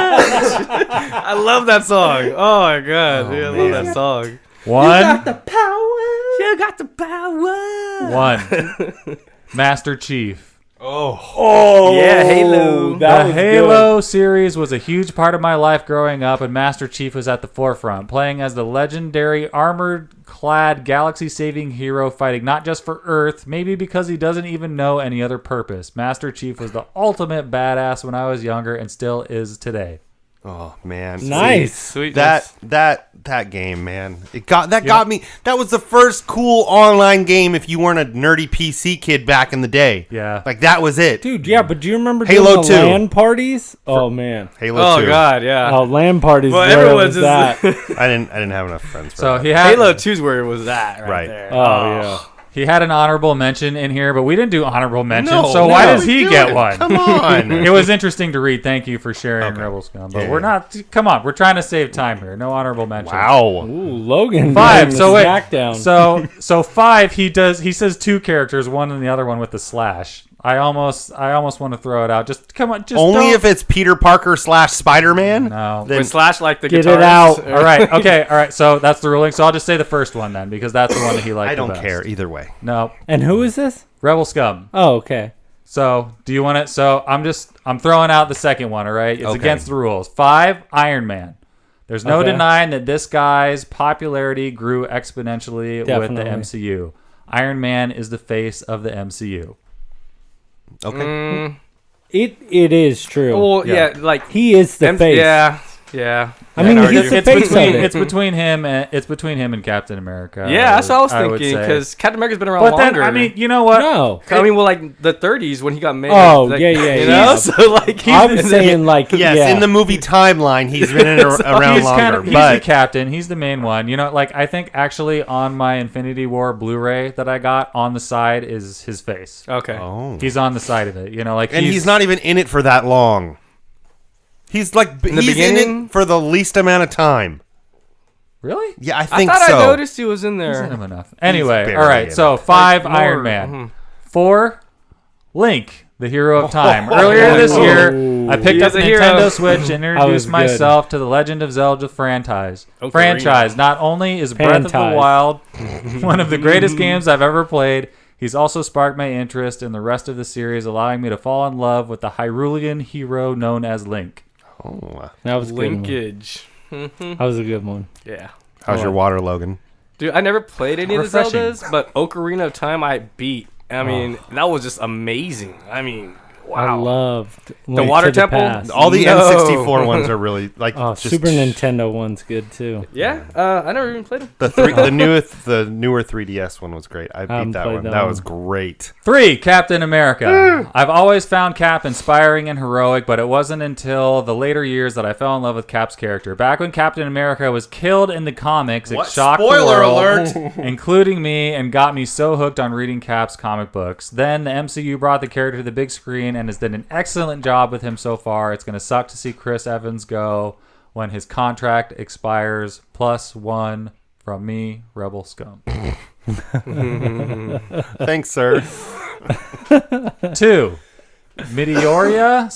I love that song. Oh, my God. Dude, I love that song. One, You got the power. 1. Master Chief. Oh, Yeah, Halo. That The was Halo series was a huge part of my life growing up, and Master Chief was at the forefront, playing as the legendary armored-clad, galaxy-saving hero fighting not just for Earth, maybe because he doesn't even know any other purpose. Master Chief was the ultimate badass when I was younger and still is today. Oh, man. good. Nice. Sweet. That game, man. Got me. That was the first cool online game if you weren't a nerdy PC kid back in the day. Yeah. Like, that was it. Dude, yeah, but do you remember Halo doing the 2. LAN parties? Oh, man. Halo 2. Oh, God, yeah. Oh, LAN parties. Well, where everyone's was that? I didn't have enough friends for So that. he had Halo 2's where it was at Right. there. Oh, yeah. he had an honorable mention in here, but we didn't do honorable mention. No, so why no, does he do get it. one? Come on. It was interesting to read. Thank you for sharing, Okay. Rebel Scum. But Yeah, we're yeah. not. Come on, we're trying to save time here. No honorable mention. Wow. Ooh, Logan. 5. getting So the wait. Smackdown. So 5. He says 2 characters, one and the other one with the slash. I almost want to throw it out. Just come on. Just Only don't. if it's Peter Parker / Spider-Man? No. Then When Slash like the Get it guitarist. out. All right. Okay. All right. So that's the ruling. So I'll just say the first one then, because that's the one that he liked. I don't the best. care either way. No. And who is this? Rebel Scum. Oh, okay. So do you want it? So I'm throwing out the second one. All right. It's Okay. against the rules. 5. Iron Man. There's no Okay. denying that this guy's popularity grew exponentially with Definitely. the MCU. Iron Man is the face of the MCU. Okay. It is true. Well, yeah, like He is the face. Yeah, yeah. I mean, I'd he's argue. the It's face between of it. it's between him and Captain America. Yeah, that's what I was would thinking say. because Captain America's been around But then longer. I mean, you know what? No. I mean, well, like the 30s when he got made. Oh, like, yeah, You know, yeah. so like I'm saying, like, Yes, yeah. in the movie timeline, he's been around He's longer. he's the But captain. He's the main one. You know, like I think actually on my Infinity War Blu-ray that I got on the side is his face. okay. oh, He's on the side of it. You know, like and he's not even in it for that long. He's like the he's in beginning? it for the least amount of time. really. Yeah, I I think thought so. I noticed he was in He's in there. him enough. Anyway, barely all right. in So it. 5 Like, Iron more- Man, 4 Link, the hero of time. Earlier this year, I picked He up is the a hero. Nintendo Switch and was introduced good. myself to the Legend of Zelda franchise. Ocarina. Franchise. Not only is Breath of the Franchise. Wild one of the greatest games I've ever played, he's also sparked my interest in the rest of the series, allowing me to fall in love with the Hyrulean hero known as Link. Oh, That was a good one. Linkage. That was a good one. Yeah. how's your water, Logan? Dude, I never played any of the Refreshing. Zeldas, but Ocarina of Time I beat. I mean, that was just amazing. I mean, I wow. loved The Link Water to the Temple? Past. All the No. N64 ones are really like Oh, just Super Nintendo one's good too. Yeah, I never even played them. the newer 3DS one was great. I haven't beat that played one. that That one. was great. 3. Captain America. I've always found Cap inspiring and heroic, but it wasn't until the later years that I fell in love with Cap's character. Back when Captain America was killed in the comics, it What? shocked the Spoiler world, alert! including me, and got me so hooked on reading Cap's comic books. Then the MCU brought the character to the big screen and has done an excellent job with him so far. It's going to suck to see Chris Evans go when his contract expires. +1 from me, Rebel Scum. Thanks, sir. 2. Meteoria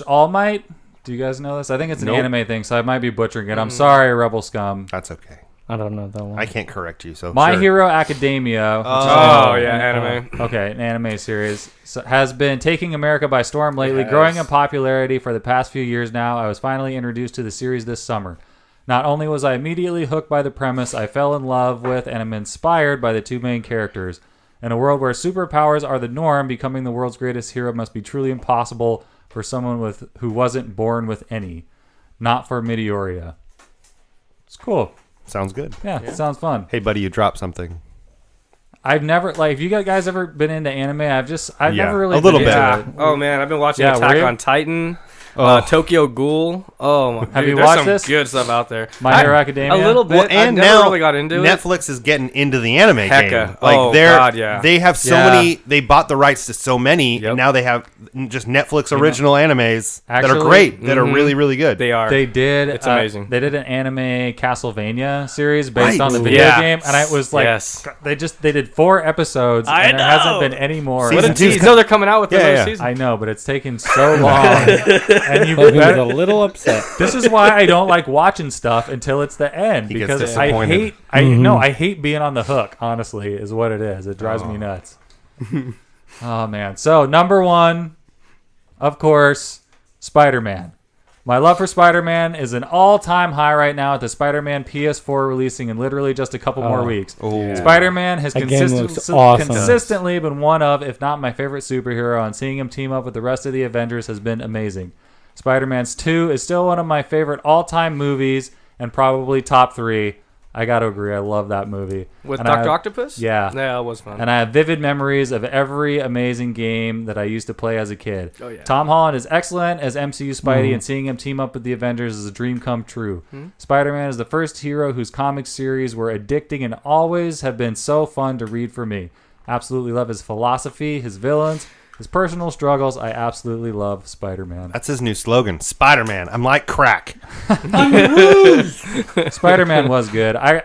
/ All Might. Do you guys know this? I think it's an Nope. anime thing, so I might be butchering it. I'm sorry, Rebel Scum. That's okay. I don't know that one. I can't correct you. So My sure. Hero Academia, which Oh, yeah, anime. okay, an anime series, has been taking America by storm lately, Yes. growing in popularity for the past few years now. I was finally introduced to the series this summer. Not only was I immediately hooked by the premise, I fell in love with and am inspired by the two main characters. In a world where superpowers are the norm, becoming the world's greatest hero must be truly impossible for someone who wasn't born with any. Not for Meteoria. It's cool. Sounds good. Yeah, it sounds fun. Hey, buddy, you dropped something. I've never have you guys ever been into anime? I've Yeah, never really a little been bit. into Yeah. it. Oh man, I've been watching Yeah, were Attack you? on Titan, Oh. Tokyo Ghoul. Oh my! Have dude, you there's watched some this? good stuff out there. My Hero Academia? A little bit. Well, and I never now really got into it. Netflix is getting into the anime Hecka. game. Like Oh, they're God, yeah. they have so Yeah. many. They bought the rights to so many, Yep. and now they have just Netflix original animes that are Actually, great. That are really really good. They are. They did. It's amazing. They did an anime Castlevania series based Right. on the video Yeah. game, and I was like, Yes. they did 4 episodes, I and there hasn't know. been any more. Season What a And two. tease! No, they're coming out with Yeah, another yeah. season. I know, but it's taken so long, and you He was a better. little upset. This is why I don't like watching stuff until it's the end, He gets because I disappointed. I hate being on the hook. Honestly, is what it is. It drives me nuts. Oh man! So number 1, of course, Spider-Man. My love for Spider-Man is an all-time high right now, with the Spider-Man PS4 releasing in literally just a couple more weeks. Oh. Spider-Man has That game looks consistently awesome. been one of, if not my favorite superhero, and seeing him team up with the rest of the Avengers has been amazing. Spider-Man's 2 is still one of my favorite all-time movies, and probably top 3. I gotta agree, I love that movie. With And I- Dr. Octopus? Yeah. Yeah, it was fun. And I have vivid memories of every amazing game that I used to play as a kid. Oh, yeah. Tom Holland is excellent as MCU Spidey, and seeing him team up with the Avengers is a dream come true. Spider-Man is the first hero whose comic series were addicting and always have been so fun to read for me. Absolutely love his philosophy, his villains, his personal struggles. I absolutely love Spider-Man. That's his new slogan. Spider-Man. I'm like crack. Spider-Man was good. I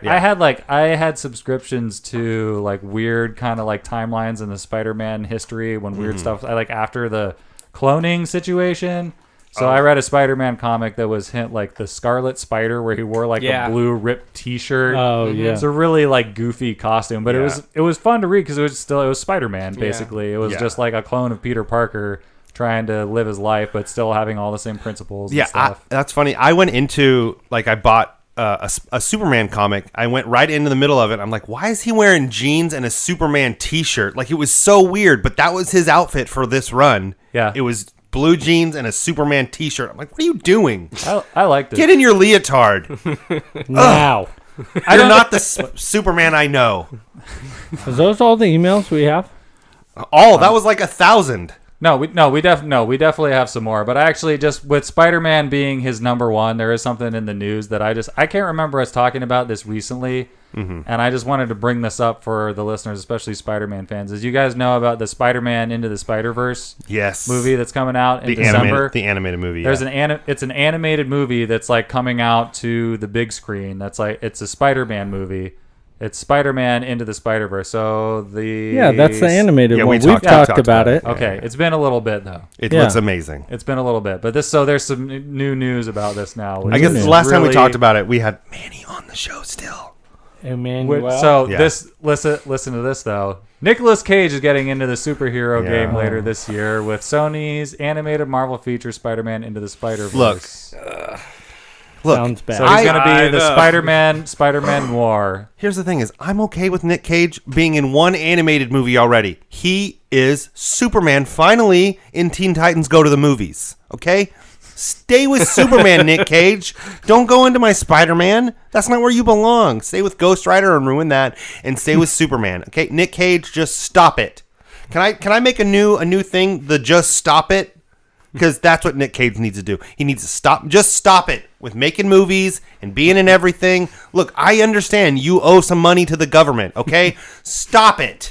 had subscriptions to like weird kind of like timelines in the Spider-Man history when weird stuff. I like after the cloning situation. So I read a Spider-Man comic that was like the Scarlet Spider, where he wore like Yeah. a blue ripped T-shirt. Oh yeah. It's a really like goofy costume, but Yeah. it was fun to read because it was Spider-Man basically. It was Yeah. just like a clone of Peter Parker trying to live his life, but still having all the same principles. Yeah, and stuff. that's funny. I went into I bought a Superman comic. I went right into the middle of it. I'm like, why is he wearing jeans and a Superman T-shirt? Like, it was so weird, but that was his outfit for this run. Yeah. It was blue jeans and a Superman T-shirt. I'm like, what are you doing? I liked it. Get in your leotard. Now, You're not the Superman I know. is those all the emails we have? Oh, that was like 1,000. We definitely have some more. But I actually just with Spider-Man being his number 1, there is something in the news that I can't remember us talking about this recently, and I just wanted to bring this up for the listeners, especially Spider-Man fans. As you guys know about the Spider-Man Into the Spider-Verse Yes. movie that's coming out in The December. animated movie. There's yeah. it's an animated movie that's like coming out to the big screen. That's like it's a Spider-Man movie. It's Spider-Man Into the Spider-Verse. So that's the animated one. We've talked about it. Okay, it's been a little bit though. It looks amazing. It's been a little bit, but there's some new news about this now. I guess the last time we talked about it, we had Manny on the show still. Emmanuel. So listen to this though. Nicolas Cage is getting into the superhero game later this year with Sony's animated Marvel feature Spider-Man Into the Spider-Verse. Look, sounds bad. So he's going to be the Spider-Man noir. Here's the thing: is I'm okay with Nick Cage being in one animated movie already. He is Superman finally in Teen Titans Go to the Movies. Okay, stay with Superman, Nick Cage. Don't go into my Spider-Man. That's not where you belong. Stay with Ghost Rider and ruin that, and stay with Superman. Okay, Nick Cage, just stop it. Can I make a new thing? The just stop it. Because that's what Nick Cage needs to do. He needs to stop it with making movies and being in everything. Look, I understand you owe some money to the government, okay? Stop it.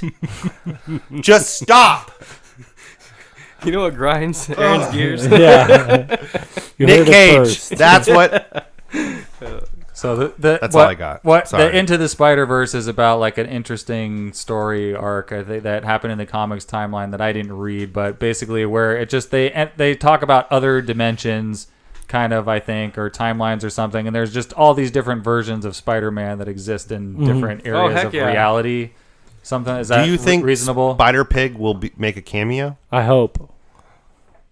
Just stop. You know what grinds Aaron's gears? Yeah. Nick Cage. That's what... So that's all I got. The Into the Spider-Verse is about like an interesting story arc I think that happened in the comics timeline that I didn't read, but basically where it just they talk about other dimensions, kind of I think, or timelines or something, and there's just all these different versions of Spider-Man that exist in different areas of reality. Something is that do you think reasonable? Spider Pig will make a cameo? I hope.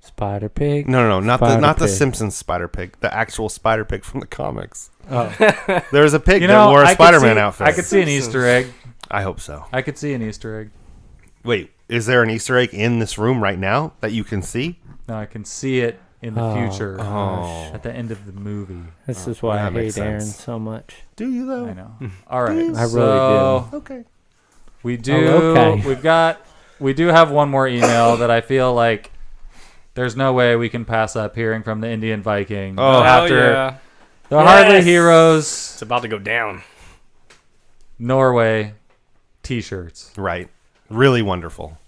Spider Pig? No, not the Simpsons Spider Pig, the actual Spider Pig from the comics. Oh. There's a pig that wore a Spider-Man outfit. I could see an Easter egg. I hope so. I could see an Easter egg. Wait, is there an Easter egg in this room right now that you can see? No, I can see it in the future at the end of the movie. This is why I hate sense. Aaron so much. Do you though? I know. All right. I really so do. Okay. We do have one more email that I feel like there's no way we can pass up hearing from the Indian Viking after the Hardly Heroes It's about to go down. Norway t-shirts. Right. Really wonderful.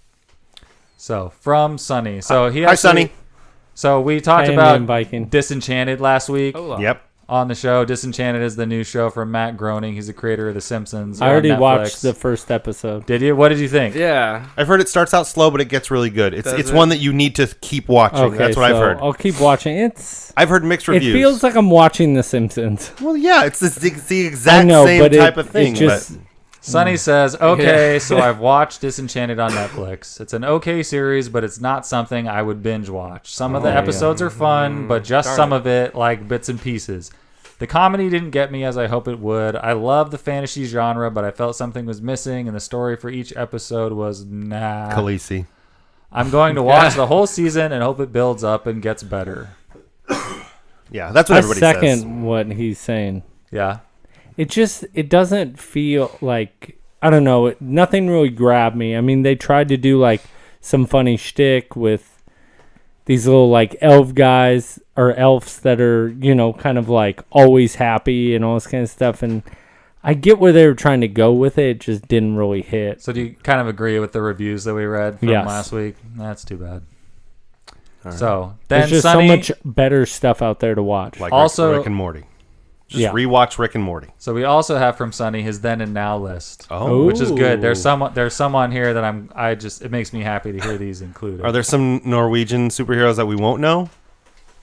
So from Sonny. So Hi, Sonny. So we talked Hi, about Indian Viking. Disenchanted last week. Yep. On the show. Disenchanted is the new show from Matt Groening. He's the creator of The Simpsons. I already on Netflix. watched the first episode. Did you? What did you think? Yeah. I've heard it starts out slow, but it gets really good. It's Does it? one that you need to keep watching. Okay, That's what I've heard. I'll keep watching. I've heard mixed reviews. It feels like I'm watching The Simpsons. Well, yeah, it's the exact same type of thing. Sonny says, okay, so I've watched Disenchanted on Netflix. It's an okay series, but it's not something I would binge watch. Some of the episodes are fun, but just some of it, like bits and pieces. The comedy didn't get me as I hope it would. I love the fantasy genre, but I felt something was missing, and the story for each episode was nah. Khaleesi. I'm going to watch the whole season and hope it builds up and gets better. Yeah, that's what everybody says. I second what he's saying. Yeah. It doesn't feel like, I don't know, nothing really grabbed me. I mean, they tried to do like some funny shtick with these little like elf guys or elves that are, you know, kind of like always happy and all this kind of stuff. And I get where they were trying to go with it. It just didn't really hit. So do you kind of agree with the reviews that we read from last week? That's too bad. Right. So then there's just Sonny, so much better stuff out there to watch. Like also, Rick and Morty. Just rewatch Rick and Morty. So we also have from Sonny his then and now list. Oh, which is good. There's some on here that it makes me happy to hear these included. Are there some Norwegian superheroes that we won't know?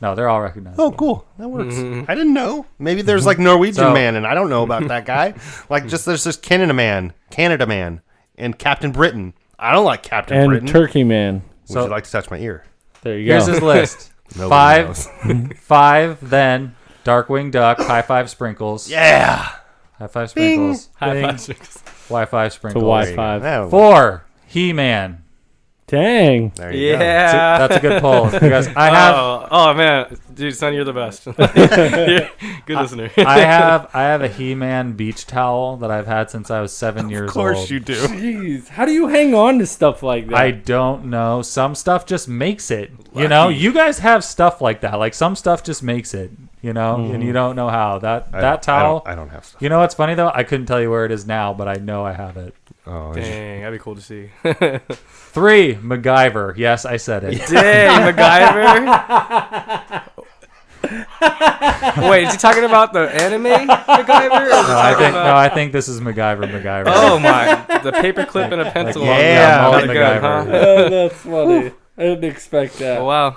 No, they're all recognized. Oh, cool. That works. I didn't know. Maybe there's like Norwegian Man, and I don't know about that guy. Like there's just Canada Man, and Captain Britain. I don't like Captain Britain. And Turkey Man. Would you like to touch my ear? There you go. Here's his list. 5 then. Darkwing Duck, high five sprinkles. Yeah. High five sprinkles. High five sprinkles. Wi-Fi sprinkles. It's a Wi-Fi. 4, He-Man. Dang. There you go. That's a good poll. Because I have Oh man, dude, son, you're the best. Good listener. I have a He-Man beach towel that I've had since I was 7 years old. Of course you do. Jeez, how do you hang on to stuff like that? I don't know. Some stuff just makes it. You know, you guys have stuff like that. Like some stuff just makes it. You know, and you don't know how. That towel. I don't have stuff. You know what's funny though? I couldn't tell you where it is now, but I know I have it. Oh, Dang, that'd be cool to see. 3, MacGyver. Yes, I said it. Dang, MacGyver. Wait, is he talking about the anime MacGyver? Or is he talking about... I think this is MacGyver. Oh my! The paperclip and a pencil. Yeah, Pretty mullet good, MacGyver. huh? Oh, that's funny. I didn't expect that. Oh, wow.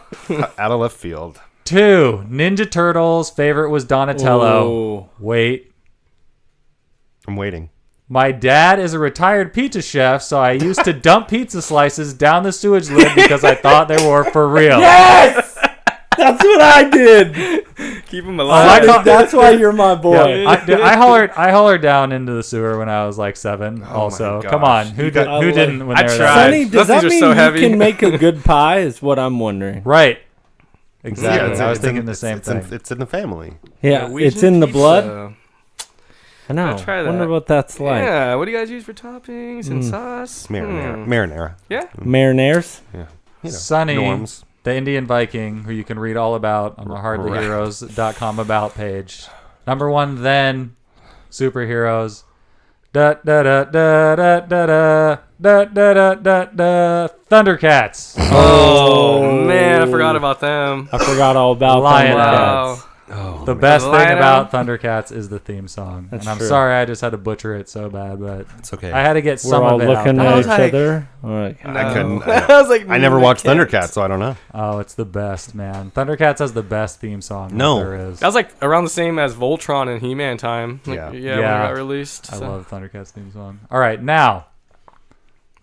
Out of left field. 2, Ninja Turtles. Favorite was Donatello. Oh. Wait. I'm waiting. My dad is a retired pizza chef, so I used to dump pizza slices down the sewage lid because I thought they were for real. Yes! That's what I did. Keep him alive. That's why you're my boy. I hollered down into the sewer when I was like 7. Also, my gosh. come on, who didn't when I they were tried. that Sonny, age? does Those that things are mean so you heavy. can make a good pie? Is what I'm wondering. Right. Exactly. Yeah, I was thinking the same thing. It's in the family. Yeah, Norwegian it's in the pizza. blood. I know. Gotta try Wonder that. what that's like. Yeah, what do you guys use for toppings and sauce? Marinara. Yeah. Marinaires. Yeah. You know, Sonny, norms. the Indian Viking, who you can read all about on the hardlyheroes.com about page. Number 1 then, superheroes. Da da da da da da da da da da da da Thundercats. Oh, man, I forgot about them. I forgot all about Lion Thundercats. Wow. The best thing Lion about Thundercats is the theme song. That's and I'm true. sorry I just had to butcher it so bad, but It's okay. I had to get We're some all of it out looking there. I at was each like- other. Like, I couldn't. I was like, I never I watched can't. Thundercats, so I don't know. Oh, it's the best, man. Thundercats has the best theme song No. there is. That was like around the same as Voltron and He-Man time. Like, Yeah. when it Yeah. got released. I so. love Thundercats theme song. All right, now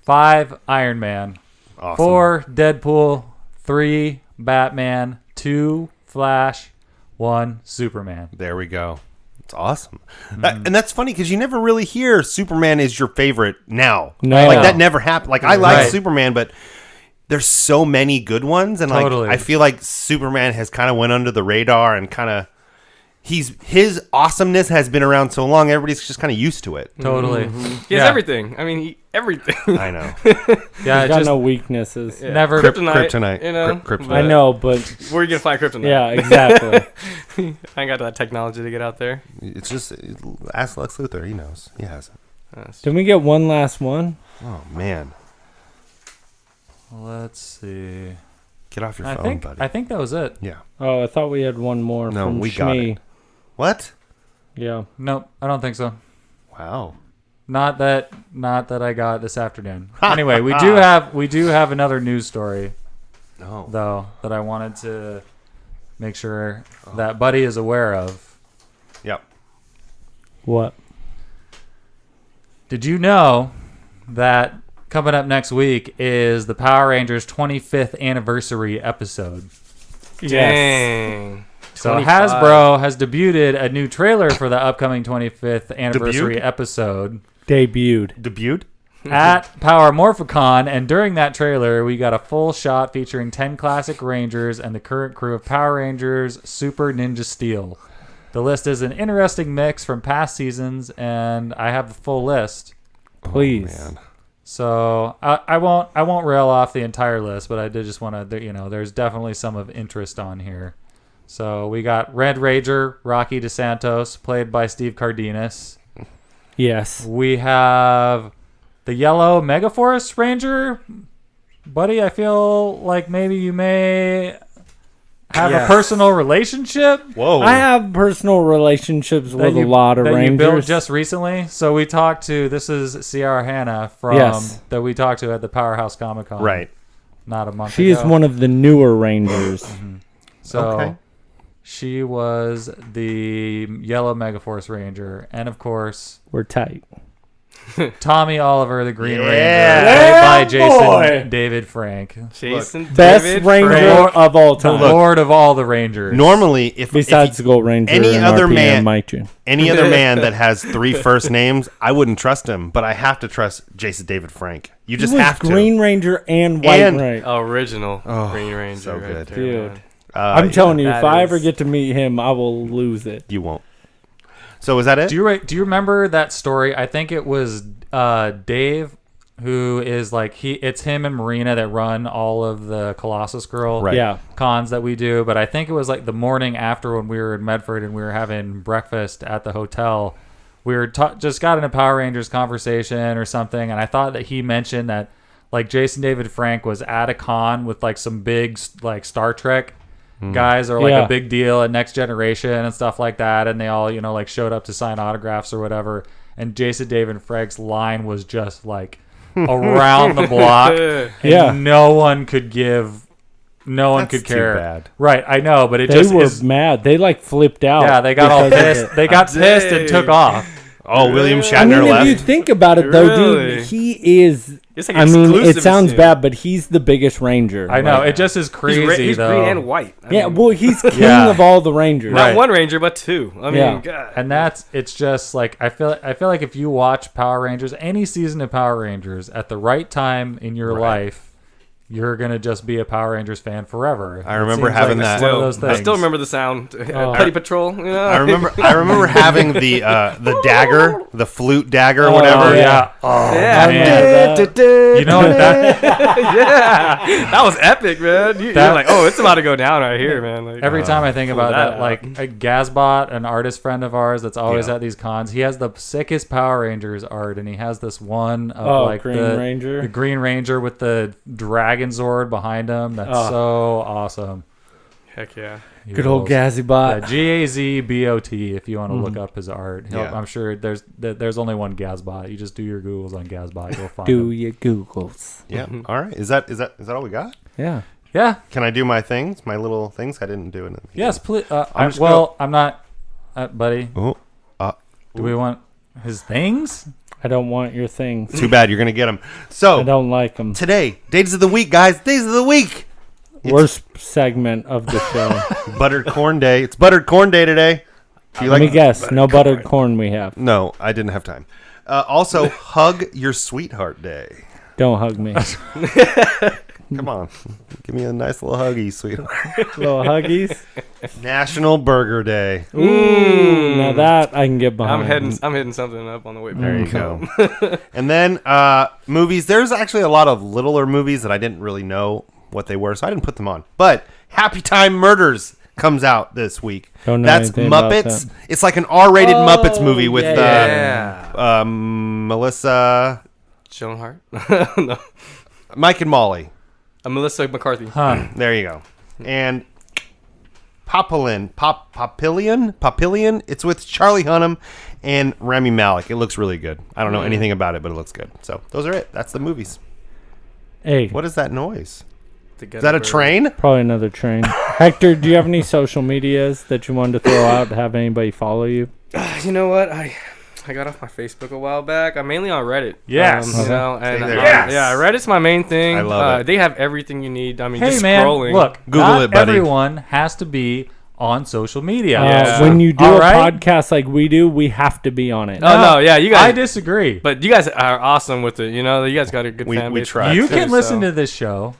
5 Iron Man, Awesome. 4 Deadpool, 3 Batman, 2 Flash, 1 Superman. There we go. It's awesome. And that's funny because you never really hear Superman is your favorite now. No. Like that never happened. Like I like Right. Superman, but there's so many good ones, and Totally. like I feel like Superman has kind of went under the radar and kind of his awesomeness has been around so long. Everybody's just kind of used to it. Totally. He has Yeah. everything. I mean, everything. I know. Yeah, I it got just no weaknesses. Yeah. never. Kryptonite. You know? Kryptonite. I know, but Where are you going to find kryptonite? yeah, exactly. I ain't got that technology to get out there. It's just ask Lex Luthor. He knows. He has it. Did we get one last one? Oh man, Let's see. get off your phone, buddy. I think that was it. Yeah. Oh, I thought we had one more No, from we got Shmi. it. What? Yeah. Nope, I don't think so. Wow. Not that I got this afternoon. Anyway, we do have another news story No. though that I wanted to make sure that Buddy is aware of. Yep. What? Did you know that coming up next week is the Power Rangers 25th anniversary episode? Yes. Dang. So 25. Hasbro has debuted a new trailer for the upcoming 25th anniversary episode Debuted. at Power Morphicon, and during that trailer, we got a full shot featuring 10 classic Rangers and the current crew of Power Rangers Super Ninja Steel. The list is an interesting mix from past seasons, and I have the full list. Please. Man. So I won't rail off the entire list, but I did just want to, there's definitely some of interest on here. So we got Red Ranger Rocky DeSantos, played by Steve Cardenas. Yes. We have the Yellow Megaforce Ranger. Buddy, I feel like maybe you may have a personal relationship Whoa. I have personal relationships with a lot of that Rangers. you built just recently. So we talked to, this is Ciara Hanna from Yes. that we talked to at the Powerhouse Comic Con. Right. Not a month She ago. is one of the newer Rangers. So Okay. she was the Yellow Megaforce Ranger, and of course We're tight. Tommy Oliver, the Green Yeah. Ranger, played by Jason boy. David Frank, Jason Best David Ranger Frank. of all the time. Lord of all the Rangers. Normally, if Besides Gold Ranger any and other RPM man- Mike June. any other man that has 3 first names, I wouldn't trust him. But I have to trust Jason David Frank. You just He was have to. Green Ranger and White And- Ranger. Original Oh, Green Ranger. so right good. there, Dude. man. I'm telling you, if that I ever is- get to meet him, I will lose it. You won't. So is that it? Do you remember that story? I think it was Dave, who is like it's him and Marina that run all of the Colossus Girl Right. Yeah. cons that we do. But I think it was like the morning after when we were in Medford and we were having breakfast at the hotel. We were just got in a Power Rangers conversation or something, and I thought that he mentioned that like Jason David Frank was at a con with like some big like Star Trek guys are like Yeah. a big deal at Next Generation and stuff like that, and they all like showed up to sign autographs or whatever. And Jason David Frank's line was just like around the block, and Yeah. no one could give, no one could Too care. bad. Right, I know, but it They just were is. mad. They like flipped out. Yeah, they got all because of pissed. it. They got pissed and took off. Oh, William I Shatner mean, left. if you think about it, though, Really? dude, he is. It's like I mean, it exclusive sounds to- bad, but he's the biggest ranger. I know, Like, it just is crazy He's though. green and white. I yeah, mean, well, he's king Yeah. of all the rangers. not Right. one ranger, but two. I mean, Yeah. God. And it's just like I feel like if you watch Power Rangers, any season of Power Rangers at the right time in your life, you're gonna just be a Power Rangers fan forever. I It remember seems having like that. it's one of those I things. still remember the sound. Oh. Petty Patrol. You know? I remember having the dagger, the flute dagger, Oh, whatever. Yeah. Oh Yeah. man. You know what that? Yeah, that was epic, man. You're That- like, oh, it's about to go down right here, man. Like, Every time I think about that that, out. like a Gazbot, an artist friend of ours that's always Yeah. at these cons, he has the sickest Power Rangers art, and he has this one of Oh, like Green the Ranger? Green Ranger with the Dragon Zord behind him. That's Oh. so awesome. heck yeah. He Good old rules. Gazibot. Gazbot. If you want to look up his art, Yeah. I'm sure there's only one Gazbot. You just do your Googles on Gazbot, you'll find Do him. your Googles. Yeah. All right. Is that all we got? Yeah. Yeah. Can I do my things? My little things? I didn't do it. Yes, please. I'm just I'm not, buddy. Oh. Do we want his things? I don't want your things. Too bad. You're gonna get them. I So don't like them. today, days of the week, guys. Days of the week. Worst segment of the show. Buttered corn day. It's buttered corn day today. Do you Let me like? guess. No buttered corn we have. No, I didn't have time. Also, hug your sweetheart day. Don't hug me. Come on, give me a nice little huggy, sweetheart. Little huggies. National Burger Day. Ooh, now that I can get behind. I'm hitting something up on the way back. There you go. And then movies. There's actually a lot of littler movies that I didn't really know what they were, so I didn't put them on. But Happy Time Murders comes out this week. Don't know That's anything about Muppets. that. It's like an R-rated Muppets movie with Yeah. Melissa, Joan Hart. No. Mike and Molly. Melissa McCarthy. Huh. There you go. And Papillion. It's with Charlie Hunnam and Rami Malek. It looks really good. I don't know anything about it, but it looks good. So those are it. That's the movies. Hey, What is that noise? Together Is that a we're- train? probably another train. Hector, do you have any social medias that you wanted to throw out to have anybody follow you? You know what? I got off my Facebook a while back. I'm mainly on Reddit. Yes. You know, and there. Yes. yeah, Reddit's my main thing. I love it. They have everything you need. I mean, Hey just man, scrolling. look, Google not it, buddy. everyone has to be on social media. Yeah. When you do All a right. podcast like we do, we have to be on it. Oh no, yeah, you I guys. disagree. But you guys are awesome with it. You know, you guys got a good We fan base. try. You too, can listen so. to this show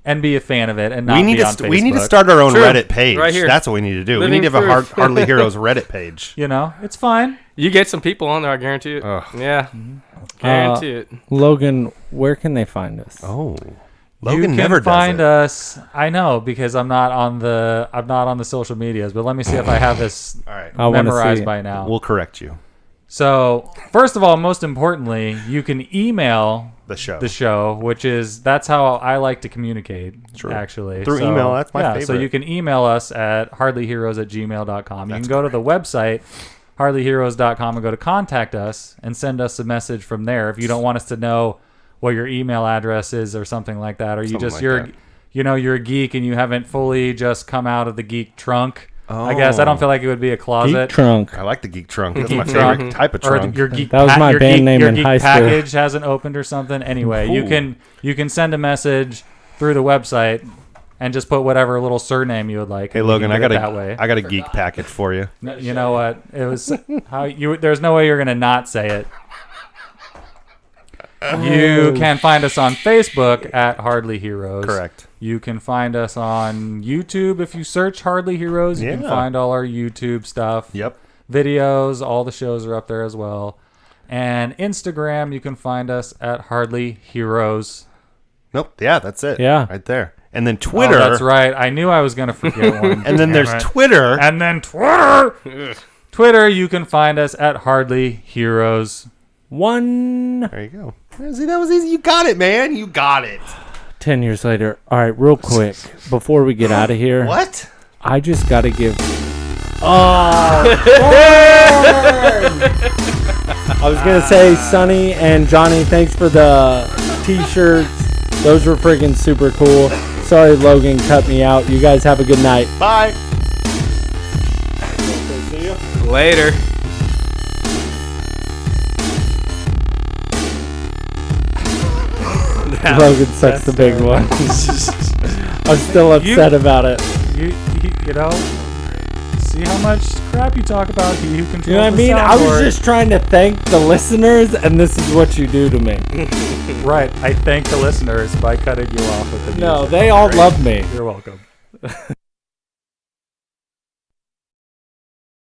and be a fan of it, and not We need be to on Facebook. we need to start our own True. Reddit page. Right here. That's what we need to do. Living we need to have a proof. Hardly Heroes Reddit page. You know, it's fine. You get some people on there. I guarantee it. Ugh. Yeah, guarantee it. Logan, where can they find us? Oh, You Logan can never find does us. I know because I'm not on the social medias. But let me see if I have this it. All right, I want to memorized see. by now. we'll correct you. So first of all, most importantly, you can email The the show, which is that's how I like to communicate. True. Actually, Through email, that's my So favorite. you can email us at hardlyheroes@gmail.com. You can go to the website hardlyheroes.com and go to contact us and send us a message from there if you don't want us to know what your email address is or something like that, or you Something just like you're that. you're a geek and you haven't fully just come out of the geek trunk. I guess I don't feel like it would be a closet. Geek Trunk. I like the geek trunk. That's my Geek favorite trunk. type of Or trunk. your geek That was my your band geek, name your in geek high school. package hasn't opened or something. Anyway, you can send a message through the website and just put whatever little surname you would like. Hey and we Logan, can I get got it that way. I got a geek package for you. No, you know what? It was how you. There's no way you're gonna not say it. You can find us on Facebook at Hardly Heroes. Correct. You can find us on YouTube if you search Hardly Heroes. You can Yeah. find all our YouTube stuff. Yep. Videos, all the shows are up there as well. And Instagram, you can find us at Hardly Heroes. Nope. Yeah, that's it. Yeah. Right there. And then Twitter. Oh, that's right. I knew I was going to forget one. And then there's Damn it. Twitter. And then Twitter. Twitter, you can find us at Hardly Heroes. One There you go. See, that was easy. You got it, man. You got it. 10 years later. All right, real quick, before we get out of here, What? I just got to give. Oh, I was going to say, Sonny and Johnny, thanks for the t-shirts. Those were freaking super cool. Sorry, Logan cut me out. You guys have a good night. Bye. Later. Logan sucks the big one. I'm still upset about it. You know, see how much crap you talk about. He who controls You know what I the mean? I was soundboard. just trying to thank the listeners, and this is what you do to me. Right. I thank the listeners by cutting you off with the music. No, they all love me. You're welcome.